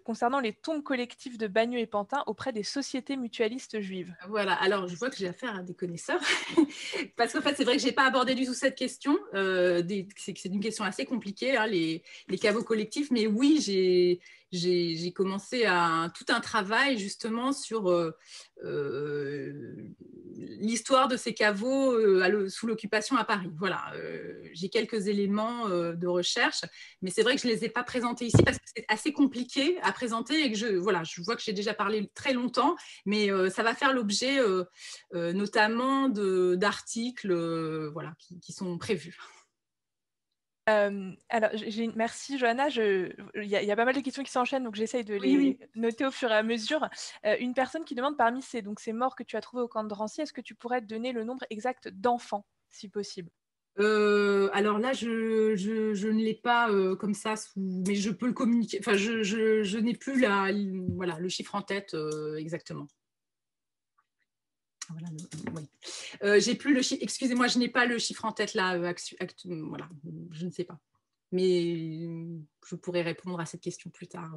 concernant les tombes collectives de Bagneux et Pantin auprès des sociétés mutualistes juives? Voilà, alors je vois que j'ai affaire à des connaisseurs, parce qu'en fait, c'est vrai que je n'ai pas abordé du tout cette question. C'est une question assez compliquée, hein, les caveaux collectifs, mais oui, j'ai commencé tout un travail justement sur l'histoire de ces caveaux sous l'occupation à Paris. Voilà, j'ai quelques éléments de recherche, mais c'est vrai que je ne les ai pas présentés ici parce que c'est assez compliqué à présenter et que je vois que j'ai déjà parlé très longtemps, mais ça va faire l'objet notamment d'articles voilà, qui sont prévus. Alors, merci Johanna. Il y a pas mal de questions qui s'enchaînent, donc j'essaye de les noter au fur et à mesure. Une personne qui demande parmi ces morts que tu as trouvés au camp de Drancy, est-ce que tu pourrais te donner le nombre exact d'enfants, si possible? Alors là, je ne l'ai pas comme ça, mais je peux le communiquer. Enfin, je n'ai plus voilà, le chiffre en tête exactement. Voilà, oui. J'ai plus le chiffre. Excusez-moi, je n'ai pas le chiffre en tête là. Voilà, je ne sais pas. Mais je pourrais répondre à cette question plus tard.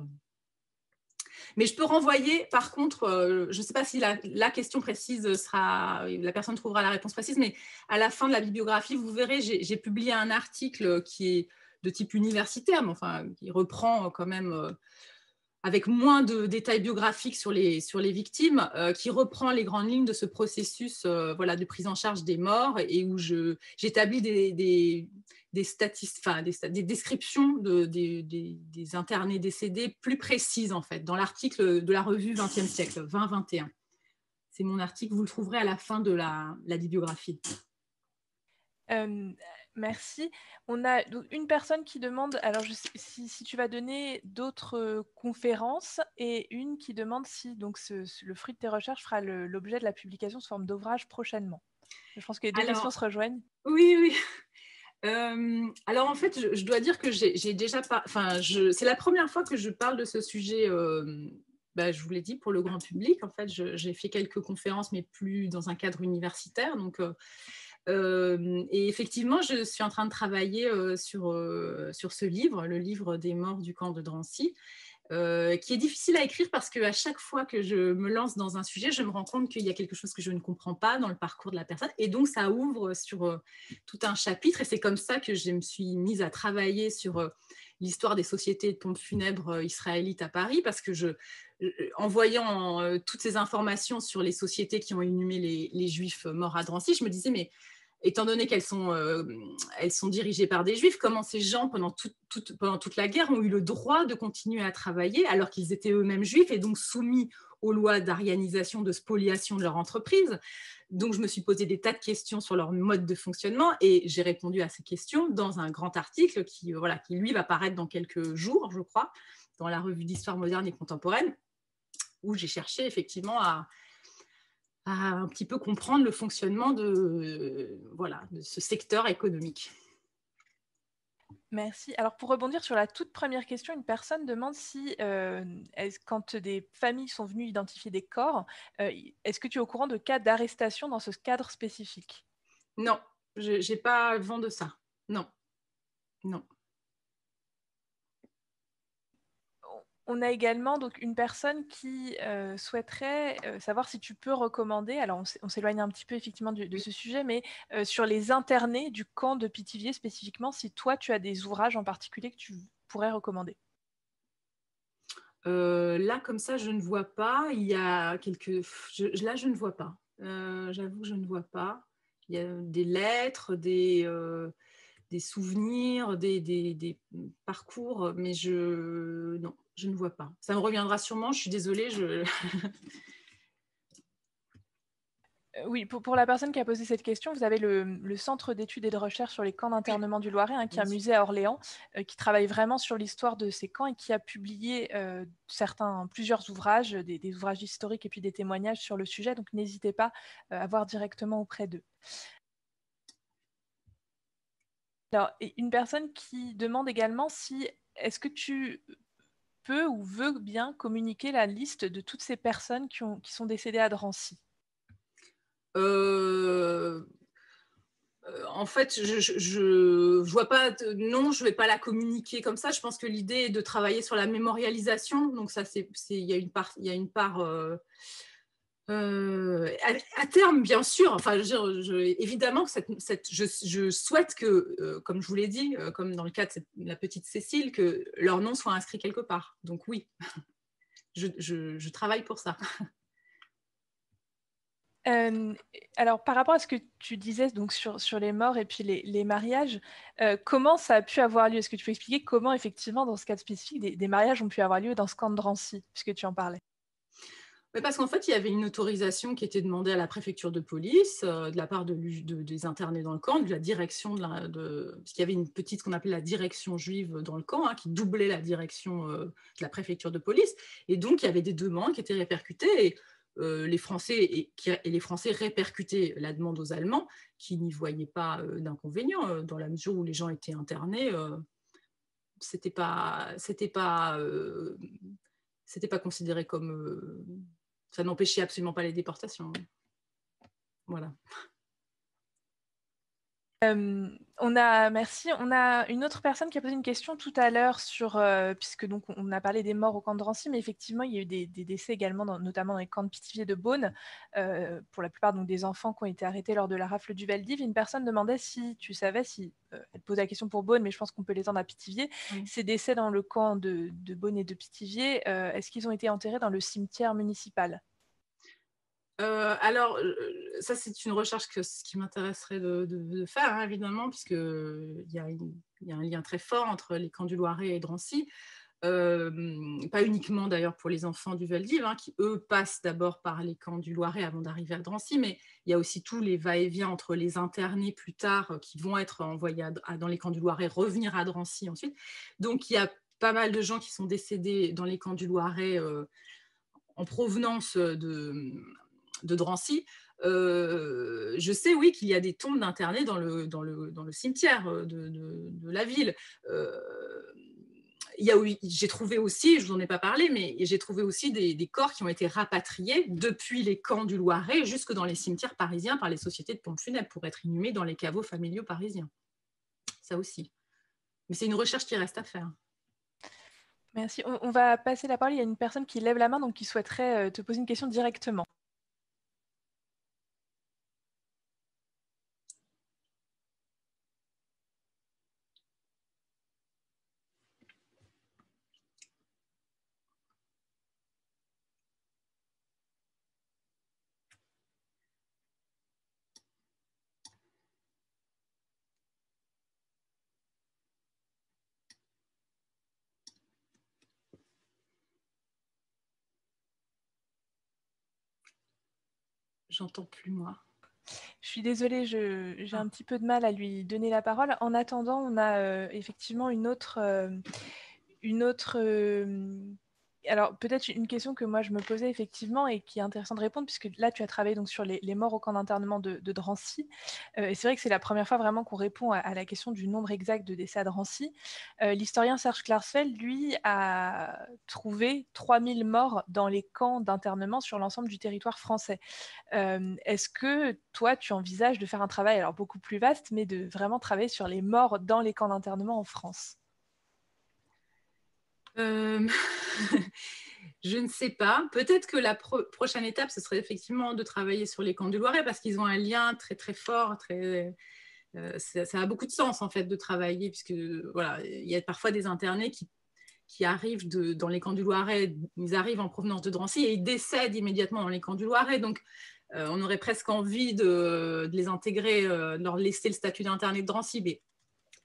Mais je peux renvoyer, par contre, je ne sais pas si la question précise sera, la personne trouvera la réponse précise, mais à la fin de la bibliographie, vous verrez, j'ai publié un article qui est de type universitaire, mais enfin, qui reprend quand même avec moins de détails biographiques sur les victimes, qui reprend les grandes lignes de ce processus voilà, de prise en charge des morts et où j'établis des descriptions des internés décédés plus précises, en fait, dans l'article de la revue 20e siècle, 2021. C'est mon article, vous le trouverez à la fin de la bibliographie. Merci. On a une personne qui demande, alors si tu vas donner d'autres conférences, et une qui demande si donc le fruit de tes recherches fera l'objet de la publication sous forme d'ouvrage prochainement. Je pense que les deux questions se rejoignent. Oui, oui. Alors en fait, je dois dire que j'ai déjà pas, c'est la première fois que je parle de ce sujet. Je vous l'ai dit, pour le grand public. En fait, j'ai fait quelques conférences, mais plus dans un cadre universitaire. Donc, et effectivement, je suis en train de travailler sur ce livre, le livre des morts du camp de Drancy, qui est difficile à écrire parce qu'à chaque fois que je me lance dans un sujet, je me rends compte qu'il y a quelque chose que je ne comprends pas dans le parcours de la personne. Et donc, ça ouvre sur tout un chapitre. Et c'est comme ça que je me suis mise à travailler sur l'histoire des sociétés de pompes funèbres israélites à Paris, parce que en voyant toutes ces informations sur les sociétés qui ont inhumé les Juifs morts à Drancy, je me disais, mais étant donné qu'elles sont dirigées par des Juifs, comment ces gens, pendant toute la guerre, ont eu le droit de continuer à travailler alors qu'ils étaient eux-mêmes Juifs et donc soumis aux lois d'aryanisation, de spoliation de leur entreprise. Donc, je me suis posé des tas de questions sur leur mode de fonctionnement et j'ai répondu à ces questions dans un grand article qui lui, va paraître dans quelques jours, je crois, dans la revue d'histoire moderne et contemporaine, où j'ai cherché effectivement à un petit peu comprendre le fonctionnement de ce secteur économique. Merci. Alors, pour rebondir sur la toute première question, une personne demande si, quand des familles sont venues identifier des corps, est-ce que tu es au courant de cas d'arrestation dans ce cadre spécifique? Non, je n'ai pas vent de ça. Non. Non. On a également donc une personne qui souhaiterait savoir si tu peux recommander, alors on s'éloigne un petit peu effectivement de ce sujet, mais sur les internés du camp de Pithiviers spécifiquement, si toi tu as des ouvrages en particulier que tu pourrais recommander. Là, comme ça, je ne vois pas. Il y a là, je ne vois pas. J'avoue que je ne vois pas. Il y a des lettres, des souvenirs, des parcours, mais non, je ne vois pas. Ça me reviendra sûrement, je suis désolée. Oui, pour la personne qui a posé cette question, vous avez le Centre d'études et de recherche sur les camps d'internement du Loiret, qui est un musée à Orléans, qui travaille vraiment sur l'histoire de ces camps et qui a publié plusieurs ouvrages, des ouvrages historiques et puis des témoignages sur le sujet. Donc, n'hésitez pas à voir directement auprès d'eux. Alors, une personne qui demande également si est-ce que tu peux ou veux bien communiquer la liste de toutes ces personnes qui sont décédées à Drancy? En fait, je vois pas. Non, je vais pas la communiquer comme ça. Je pense que l'idée est de travailler sur la mémorialisation. Donc ça, il y a une part. À terme, bien sûr. Enfin, évidemment que je souhaite que, comme je vous l'ai dit, comme dans le cas de la petite Cécile, que leur nom soit inscrit quelque part. Donc oui, je travaille pour ça. Alors, par rapport à ce que tu disais donc sur les morts et puis les mariages, comment ça a pu avoir lieu? Est-ce que tu peux expliquer comment, effectivement, dans ce cas spécifique, des mariages ont pu avoir lieu dans ce camp de Drancy, puisque tu en parlais? Mais parce qu'en fait, il y avait une autorisation qui était demandée à la préfecture de police de la part des internés dans le camp, de la direction, parce qu'il y avait une petite, ce qu'on appelait la direction juive dans le camp, qui doublait la direction de la préfecture de police. Et donc, il y avait des demandes qui étaient répercutées. Et les Français les Français répercutaient la demande aux Allemands, qui n'y voyaient pas d'inconvénient, dans la mesure où les gens étaient internés. C'était pas considéré comme ça n'empêchait absolument pas les déportations. Voilà. Merci. On a une autre personne qui a posé une question tout à l'heure sur, puisque donc on a parlé des morts au camp de Drancy, mais effectivement, il y a eu des décès également, notamment dans les camps de Pithiviers de Beaune, pour la plupart donc, des enfants qui ont été arrêtés lors de la rafle du Veldiv. Une personne demandait si tu savais, si, elle posait la question pour Beaune, mais je pense qu'on peut l'étendre à Pithiviers, Oui. ces décès dans le camp de Beaune et de Pithiviers, est-ce qu'ils ont été enterrés dans le cimetière municipal? Alors, ça, c'est une recherche qui m'intéresserait de faire, hein, évidemment, puisqu'il y a un lien très fort entre les camps du Loiret et Drancy. Pas uniquement d'ailleurs pour les enfants du Veldiv, hein, qui eux passent d'abord par les camps du Loiret avant d'arriver à Drancy, mais il y a aussi tous les va-et-vient entre les internés plus tard qui vont être envoyés dans les camps du Loiret, revenir à Drancy ensuite. Donc il y a pas mal de gens qui sont décédés dans les camps du Loiret en provenance de Drancy. Je sais, oui, qu'il y a des tombes d'internés dans le cimetière de la ville. J'ai trouvé aussi, je vous en ai pas parlé, mais j'ai trouvé aussi des corps qui ont été rapatriés depuis les camps du Loiret jusque dans les cimetières parisiens par les sociétés de pompes funèbres pour être inhumés dans les caveaux familiaux parisiens. Ça aussi. Mais c'est une recherche qui reste à faire. Merci. On va passer la parole. Il y a une personne qui lève la main, donc qui souhaiterait te poser une question directement. J'entends plus, moi. Je suis désolée, j'ai un petit peu de mal à lui donner la parole. En attendant, on a effectivement une autre alors peut-être une question que moi je me posais effectivement et qui est intéressant de répondre, puisque là tu as travaillé donc sur les morts au camp d'internement de Drancy. Et c'est vrai que c'est la première fois vraiment qu'on répond à la question du nombre exact de décès à Drancy. L'historien Serge Klarsfeld, lui, a trouvé 3000 morts dans les camps d'internement sur l'ensemble du territoire français. Est-ce que toi, tu envisages de faire un travail alors beaucoup plus vaste, mais de vraiment travailler sur les morts dans les camps d'internement en France? Je ne sais pas. Peut-être que la prochaine étape, ce serait effectivement de travailler sur les camps du Loiret parce qu'ils ont un lien très très fort. Ça a beaucoup de sens en fait de travailler puisque voilà, il y a parfois des internés qui arrivent dans les camps du Loiret. Ils arrivent en provenance de Drancy et ils décèdent immédiatement dans les camps du Loiret. Donc on aurait presque envie de les intégrer, de leur laisser le statut d'interné de Drancy. Mais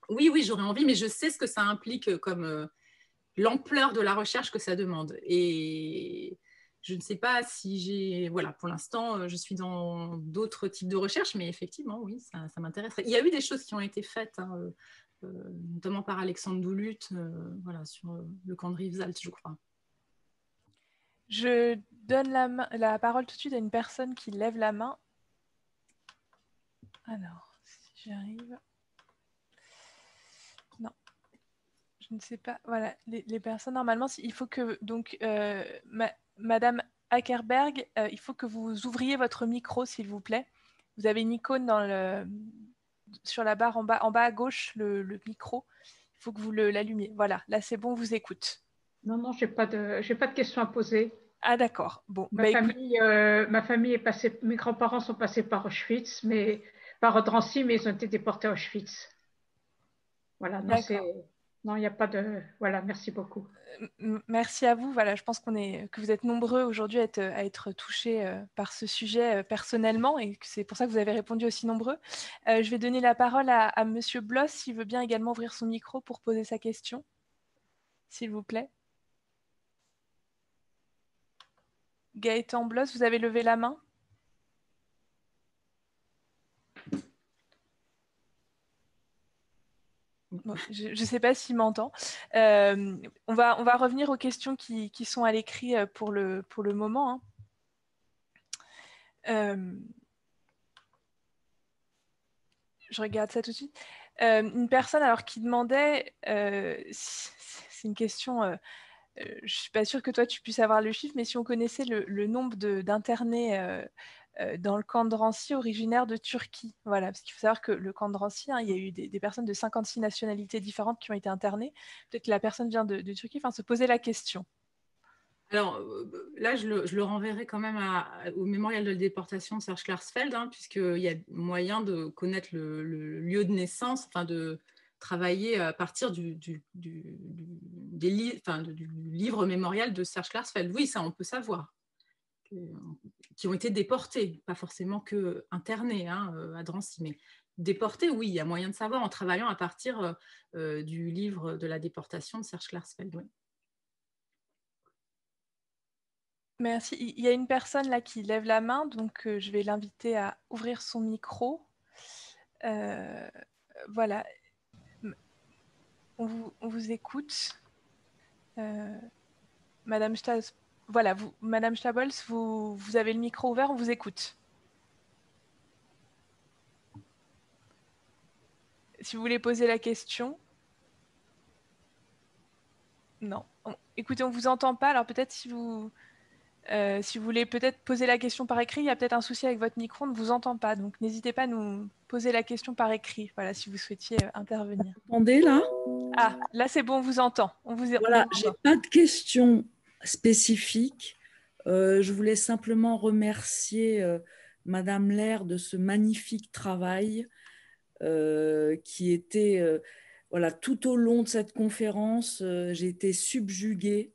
oui, j'aurais envie, mais je sais ce que ça implique comme l'ampleur de la recherche que ça demande. Et je ne sais pas si j'ai... Voilà, pour l'instant, je suis dans d'autres types de recherches, mais effectivement, oui, ça m'intéresserait. Il y a eu des choses qui ont été faites, hein, notamment par Alexandre Doulut, voilà, sur le camp de Rivesaltes, je crois. Je donne la parole tout de suite à une personne qui lève la main. Alors, si j'arrive... Non, je ne sais pas. Voilà, les personnes, normalement, il faut que... Donc, Madame Ackerberg, il faut que vous ouvriez votre micro, s'il vous plaît. Vous avez une icône sur la barre en bas à gauche, le micro. Il faut que vous l'allumiez. Voilà, là, c'est bon, on vous écoute. Non, j'ai pas de questions à poser. Ah, d'accord. Bon, Ma famille est passée, mes grands-parents sont passés par Auschwitz, par Drancy, mais ils ont été déportés à Auschwitz. Voilà, non, il n'y a pas de, voilà, merci beaucoup. Merci à vous. Voilà, je pense que vous êtes nombreux aujourd'hui à être touchés par ce sujet personnellement et que c'est pour ça que vous avez répondu aussi nombreux. Je vais donner la parole à Monsieur Bloss, s'il veut bien également ouvrir son micro pour poser sa question, s'il vous plaît. Gaëtan Bloss, vous avez levé la main? Bon, je ne sais pas s'il m'entend. On va revenir aux questions qui sont à l'écrit pour le moment, hein. Je regarde ça tout de suite. Une personne alors qui demandait, c'est une question, je ne suis pas sûre que toi tu puisses avoir le chiffre, mais si on connaissait le nombre d'internés dans le camp de Drancy originaire de Turquie. Voilà, parce qu'il faut savoir que le camp de Drancy, il y a eu des personnes de 56 nationalités différentes qui ont été internées. Peut-être que la personne vient de Turquie, se poser la question. Alors là, je le renverrai quand même au mémorial de la déportation de Serge Klarsfeld, puisqu'il y a moyen de connaître le lieu de naissance, de travailler à partir du livre mémorial de Serge Klarsfeld. Oui, ça, on peut savoir. Qui ont été déportés, pas forcément que internés à Drancy, mais déportés, oui, il y a moyen de savoir en travaillant à partir du livre de la déportation de Serge Klarsfeld. Oui. Merci. Il y a une personne là qui lève la main, donc je vais l'inviter à ouvrir son micro. Voilà. On vous écoute. Madame Stas, voilà, Madame Stabols, vous avez le micro ouvert, on vous écoute. Si vous voulez poser la question. Non. Écoutez, on ne vous entend pas, alors peut-être si vous voulez peut-être poser la question par écrit, il y a peut-être un souci avec votre micro, on ne vous entend pas. Donc n'hésitez pas à nous poser la question par écrit, voilà, si vous souhaitiez intervenir. Vous entendez là? Ah, là c'est bon, on vous entend. Voilà, je n'ai pas de questions spécifiques. Je voulais simplement remercier Madame Lair de ce magnifique travail qui était, voilà, tout au long de cette conférence, j'ai été subjuguée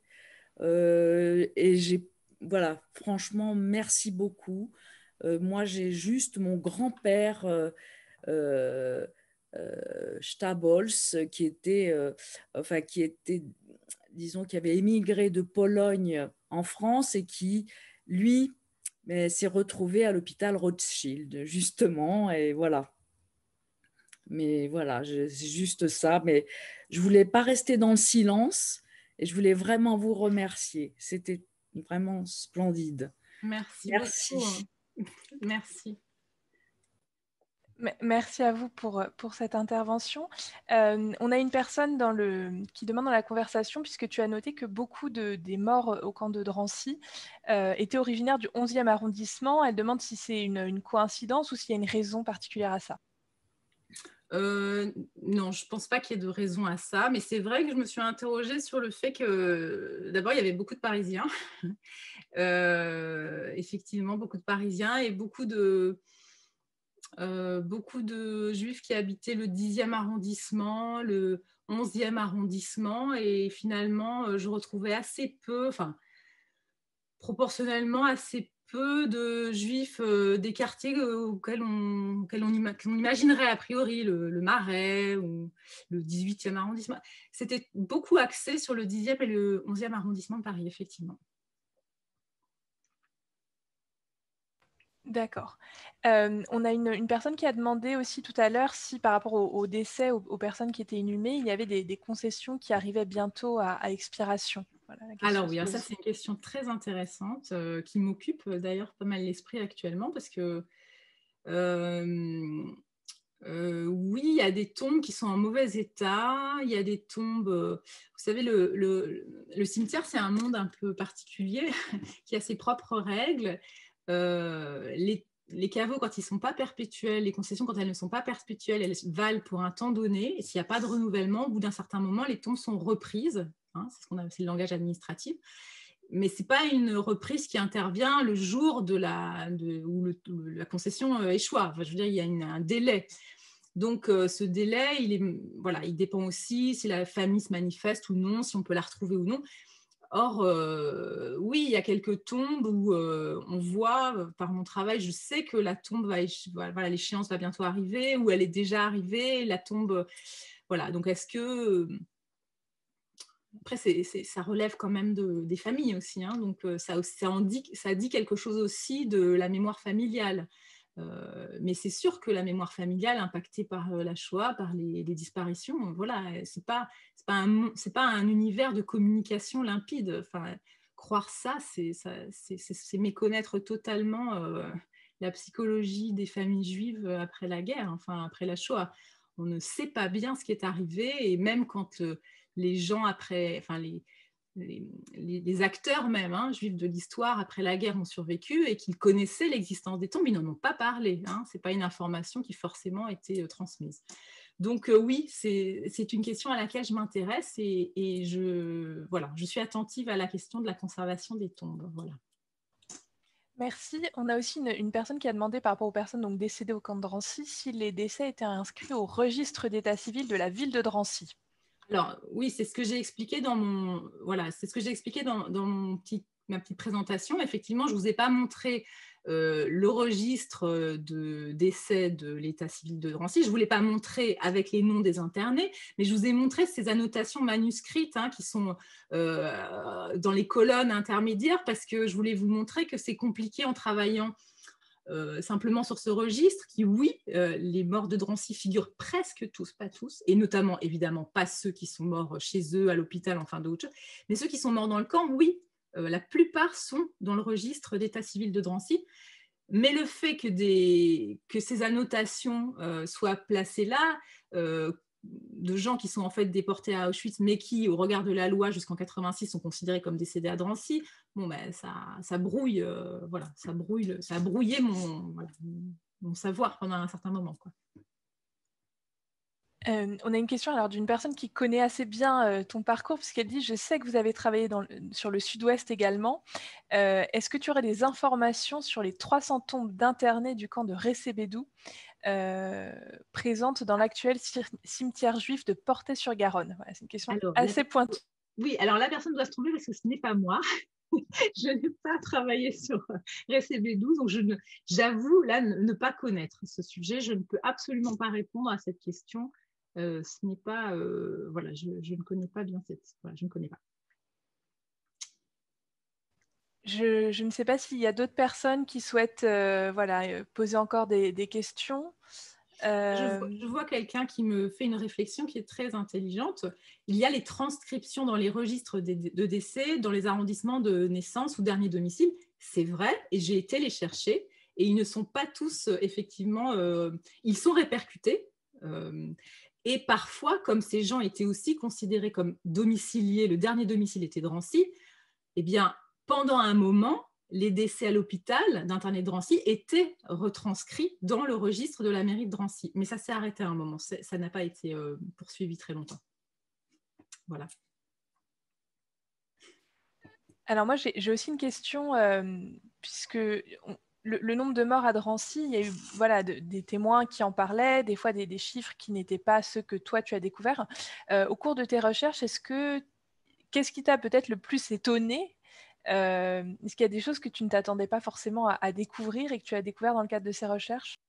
et voilà, franchement, merci beaucoup. Moi, j'ai juste mon grand-père Stabols qui était, disons, qui avait émigré de Pologne en France et qui, lui, s'est retrouvé à l'hôpital Rothschild, justement, et voilà. Mais voilà, c'est juste ça. Mais je ne voulais pas rester dans le silence et je voulais vraiment vous remercier. C'était vraiment splendide. Merci. Beaucoup. Merci. Merci à vous pour cette intervention. On a une personne qui demande dans la conversation, puisque tu as noté que beaucoup des morts au camp de Drancy étaient originaires du 11e arrondissement. Elle demande si c'est une coïncidence ou s'il y a une raison particulière à ça. Non, je ne pense pas qu'il y ait de raison à ça, mais c'est vrai que je me suis interrogée sur le fait que d'abord, il y avait beaucoup de Parisiens, effectivement, beaucoup de Parisiens et beaucoup de Juifs qui habitaient le 10e arrondissement, le 11e arrondissement, et finalement, je retrouvais assez peu, proportionnellement assez peu de Juifs des quartiers auxquels on imaginerait a priori, le Marais ou le 18e arrondissement. C'était beaucoup axé sur le 10e et le 11e arrondissement de Paris, effectivement. D'accord. On a une personne qui a demandé aussi tout à l'heure si par rapport au décès, aux personnes qui étaient inhumées, il y avait des concessions qui arrivaient bientôt à expiration. Voilà, alors oui, ça c'est une question très intéressante qui m'occupe d'ailleurs pas mal l'esprit actuellement parce que oui, il y a des tombes qui sont en mauvais état, il y a des tombes, vous savez, le cimetière c'est un monde un peu particulier qui a ses propres règles. Les caveaux, quand ils ne sont pas perpétuels, les concessions, quand elles ne sont pas perpétuelles, elles valent pour un temps donné. Et s'il n'y a pas de renouvellement, au bout d'un certain moment, les tombes sont reprises. C'est le langage administratif. Mais ce n'est pas une reprise qui intervient le jour où la concession échoua. Je veux dire, il y a un délai. Donc, ce délai, il dépend aussi si la famille se manifeste ou non, si on peut la retrouver ou non. Or, oui, il y a quelques tombes où on voit, par mon travail, je sais que la tombe l'échéance va bientôt arriver, ou elle est déjà arrivée, la tombe, voilà. Donc, est-ce que... Après, ça relève quand même des familles aussi, donc ça dit quelque chose aussi de la mémoire familiale. Mais c'est sûr que la mémoire familiale impactée par la Shoah, par les disparitions, voilà, c'est pas un univers de communication limpide. Croire ça, c'est méconnaître totalement la psychologie des familles juives après la guerre, après la Shoah. On ne sait pas bien ce qui est arrivé, et même quand les gens après, les acteurs même, hein, juifs de l'histoire après la guerre ont survécu et qu'ils connaissaient l'existence des tombes, ils n'en ont pas parlé. Hein, ce n'est pas une information qui forcément a été transmise. Donc oui, c'est une question à laquelle je m'intéresse et je suis attentive à la question de la conservation des tombes. Voilà. Merci. On a aussi une personne qui a demandé par rapport aux personnes donc, décédées au camp de Drancy si les décès étaient inscrits au registre d'état civil de la ville de Drancy. Alors oui, c'est ce que j'ai expliqué dans mon ma petite présentation. Effectivement, je ne vous ai pas montré le registre de décès de l'état civil de Drancy. Je ne vous l'ai pas montré avec les noms des internés, mais je vous ai montré ces annotations manuscrites hein, qui sont dans les colonnes intermédiaires parce que je voulais vous montrer que c'est compliqué en travaillant simplement sur ce registre qui, oui, les morts de Drancy figurent presque tous, pas tous, et notamment, évidemment, pas ceux qui sont morts chez eux, à l'hôpital, enfin d'autres choses, mais ceux qui sont morts dans le camp, oui, la plupart sont dans le registre d'état civil de Drancy. Mais le fait que ces annotations soient placées là, de gens qui sont en fait déportés à Auschwitz, mais qui, au regard de la loi jusqu'en 86, sont considérés comme décédés à Drancy, bon, ben, ça brouille, ça a brouillé mon savoir pendant un certain moment, quoi. On a une question alors d'une personne qui connaît assez bien ton parcours, puisqu'elle dit « Je sais que vous avez travaillé sur le sud-ouest également. Est-ce que tu aurais des informations sur les 300 tombes d'internés du camp de Recébédou présentes dans l'actuel cimetière juif de Portet-sur-Garonne ?» Voilà, c'est une question assez pointue. Oui, alors la personne doit se tromper parce que ce n'est pas moi. Je n'ai pas travaillé sur Recébédou, donc j'avoue là ne pas connaître ce sujet. Je ne peux absolument pas répondre à cette question. Ce n'est pas, je ne connais pas bien je ne connais pas. Je ne sais pas s'il y a d'autres personnes qui souhaitent poser encore des questions. Je vois quelqu'un qui me fait une réflexion qui est très intelligente. Il y a les transcriptions dans les registres de décès, dans les arrondissements de naissance ou dernier domicile. C'est vrai, et j'ai été les chercher, et ils ne sont pas tous, effectivement, ils sont répercutés. Et parfois, comme ces gens étaient aussi considérés comme domiciliés, le dernier domicile était Drancy, eh bien, pendant un moment, les décès à l'hôpital d'interné de Drancy étaient retranscrits dans le registre de la mairie de Drancy. Mais ça s'est arrêté à un moment, ça n'a pas été poursuivi très longtemps. Voilà. Alors moi, j'ai aussi une question, puisque le nombre de morts à Drancy, il y a eu des témoins qui en parlaient, des fois des chiffres qui n'étaient pas ceux que toi tu as découverts. Au cours de tes recherches, qu'est-ce qui t'a peut-être le plus étonné? Est-ce qu'il y a des choses que tu ne t'attendais pas forcément à découvrir et que tu as découvert dans le cadre de ces recherches?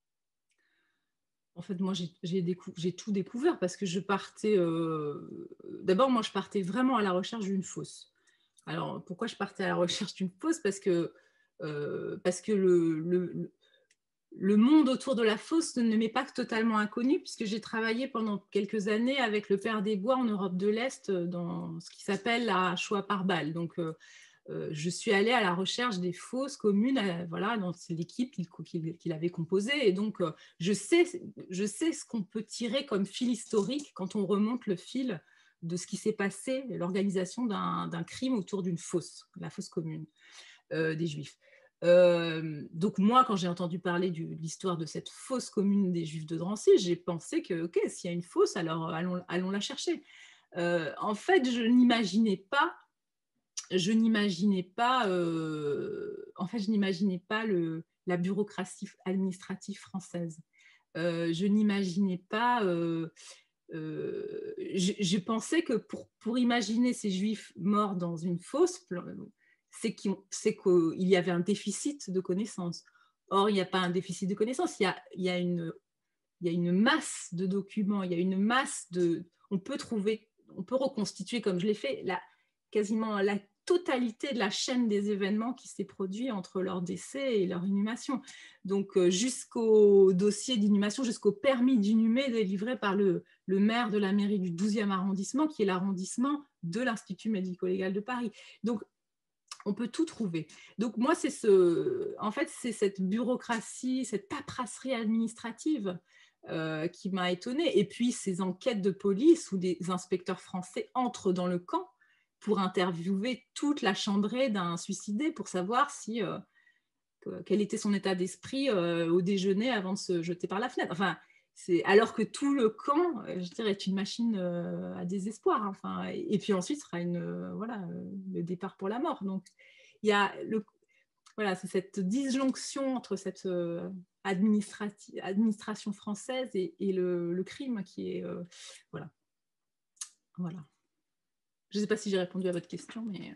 En fait, moi, j'ai tout découvert parce que je partais... D'abord, moi, je partais vraiment à la recherche d'une fosse. Alors, pourquoi je partais à la recherche d'une fosse? Parce que le monde autour de la fosse ne m'est pas totalement inconnu, puisque j'ai travaillé pendant quelques années avec le Père des Bois en Europe de l'Est dans ce qui s'appelle la Shoah par balle. Donc, je suis allée à la recherche des fosses communes, dans l'équipe qu'il avait composée. Et donc, je sais ce qu'on peut tirer comme fil historique quand on remonte le fil de ce qui s'est passé, l'organisation d'un crime autour d'une fosse, la fosse commune des Juifs. Donc moi, quand j'ai entendu parler de l'histoire de cette fosse commune des Juifs de Drancy, j'ai pensé que, ok, s'il y a une fosse, alors allons la chercher. En fait, je n'imaginais pas la bureaucratie administrative française. Je n'imaginais pas... je pensais que pour imaginer ces Juifs morts dans une fosse, c'est qu'il y avait un déficit de connaissances. Or, il n'y a pas un déficit de connaissances, il y a une masse de documents, il y a une masse de... On peut reconstituer, comme je l'ai fait, quasiment la totalité de la chaîne des événements qui s'est produit entre leur décès et leur inhumation. Donc, jusqu'au dossier d'inhumation, jusqu'au permis d'inhumer délivré par le maire de la mairie du 12e arrondissement, qui est l'arrondissement de l'Institut médico-légal de Paris. Donc, on peut tout trouver. Donc, moi, c'est cette bureaucratie, cette paperasserie administrative qui m'a étonnée. Et puis, ces enquêtes de police où des inspecteurs français entrent dans le camp pour interviewer toute la chambrée d'un suicidé pour savoir si, quel était son état d'esprit au déjeuner avant de se jeter par la fenêtre. Enfin, alors que tout le camp, je dirais, est une machine à désespoir. Hein. Enfin, et puis ensuite sera le départ pour la mort. Donc, il y a c'est cette disjonction entre cette administration française et le crime qui est voilà. Je ne sais pas si j'ai répondu à votre question, mais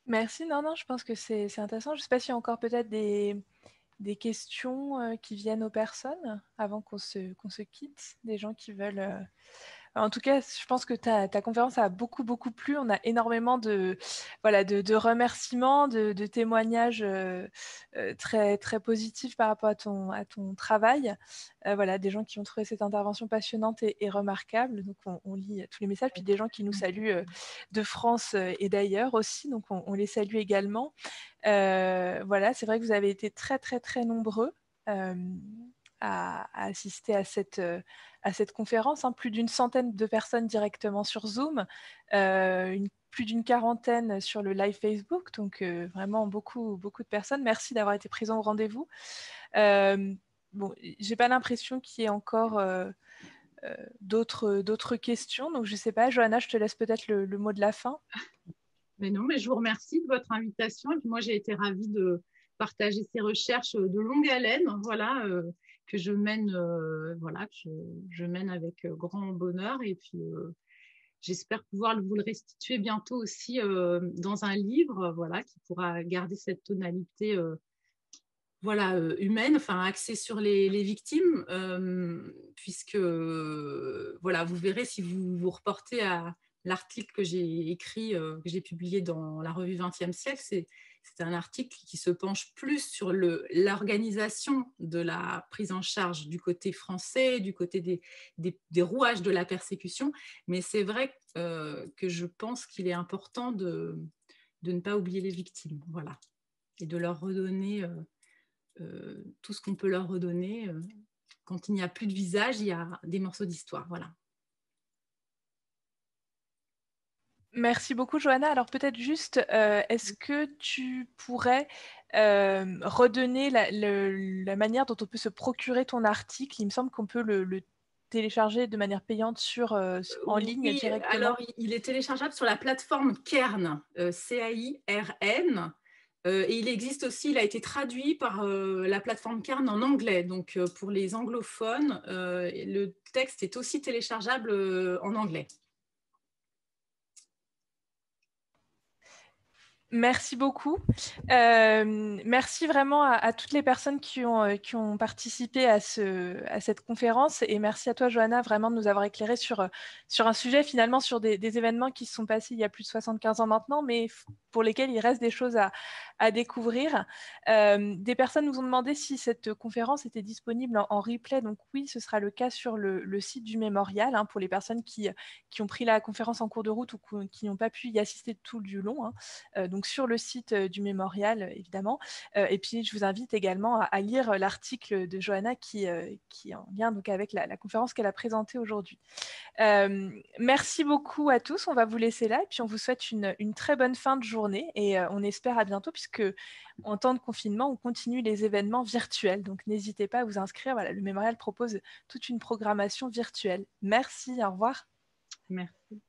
Merci. Non, je pense que c'est intéressant. Je ne sais pas s'il y a encore peut-être des questions qui viennent aux personnes avant qu'on se quitte, des gens qui veulent... En tout cas, je pense que ta conférence a beaucoup plu. On a énormément de remerciements, de témoignages très, très positifs par rapport à ton travail. Des gens qui ont trouvé cette intervention passionnante et remarquable. Donc, on lit tous les messages. Puis des gens qui nous saluent de France et d'ailleurs aussi. Donc, on les salue également. C'est vrai que vous avez été très, très, très nombreux à assister à cette conférence. Hein. Plus d'une centaine de personnes directement sur Zoom, plus d'une quarantaine sur le live Facebook. Donc, vraiment beaucoup de personnes. Merci d'avoir été présents au rendez-vous. J'ai pas l'impression qu'il y ait encore d'autres questions. Donc, je sais pas, Johanna, je te laisse peut-être le mot de la fin. Mais non, mais je vous remercie de votre invitation. Et puis moi, j'ai été ravie de partager ces recherches de longue haleine, que je mène, je mène avec grand bonheur. Et puis, j'espère pouvoir vous le restituer bientôt aussi dans un livre, qui pourra garder cette tonalité, humaine, axée sur les victimes, puisque, vous verrez si vous vous reportez à l'article que j'ai écrit, que j'ai publié dans la revue 20e siècle, c'est un article qui se penche plus sur l'organisation de la prise en charge du côté français, du côté des rouages de la persécution. Mais c'est vrai que je pense qu'il est important de ne pas oublier les victimes, et de leur redonner tout ce qu'on peut leur redonner. Quand il n'y a plus de visage, il y a des morceaux d'histoire, Merci beaucoup, Johanna. Alors peut-être juste, est-ce que tu pourrais redonner la manière dont on peut se procurer ton article? Il me semble qu'on peut le télécharger de manière payante en ligne directement. Alors, il est téléchargeable sur la plateforme Cairn, CAIRN. Et il existe aussi, il a été traduit par la plateforme Cairn en anglais. Donc, pour les anglophones, le texte est aussi téléchargeable en anglais. Merci beaucoup. Merci vraiment à toutes les personnes qui ont participé à cette conférence, et merci à toi, Johanna, vraiment de nous avoir éclairé sur un sujet, finalement, sur des événements qui se sont passés il y a plus de 75 ans maintenant, mais pour lesquels il reste des choses à découvrir. Des personnes nous ont demandé si cette conférence était disponible en replay. Donc oui, ce sera le cas sur le site du mémorial, hein, pour les personnes qui ont pris la conférence en cours de route ou qui n'ont pas pu y assister tout du long. Hein. Donc sur le site du mémorial, évidemment. Et puis, je vous invite également à lire l'article de Johanna qui est en lien donc, avec la conférence qu'elle a présentée aujourd'hui. Merci beaucoup à tous. On va vous laisser là et puis on vous souhaite une très bonne fin de journée et on espère à bientôt, puisque en temps de confinement, on continue les événements virtuels. Donc, n'hésitez pas à vous inscrire. Le mémorial propose toute une programmation virtuelle. Merci, au revoir. Merci.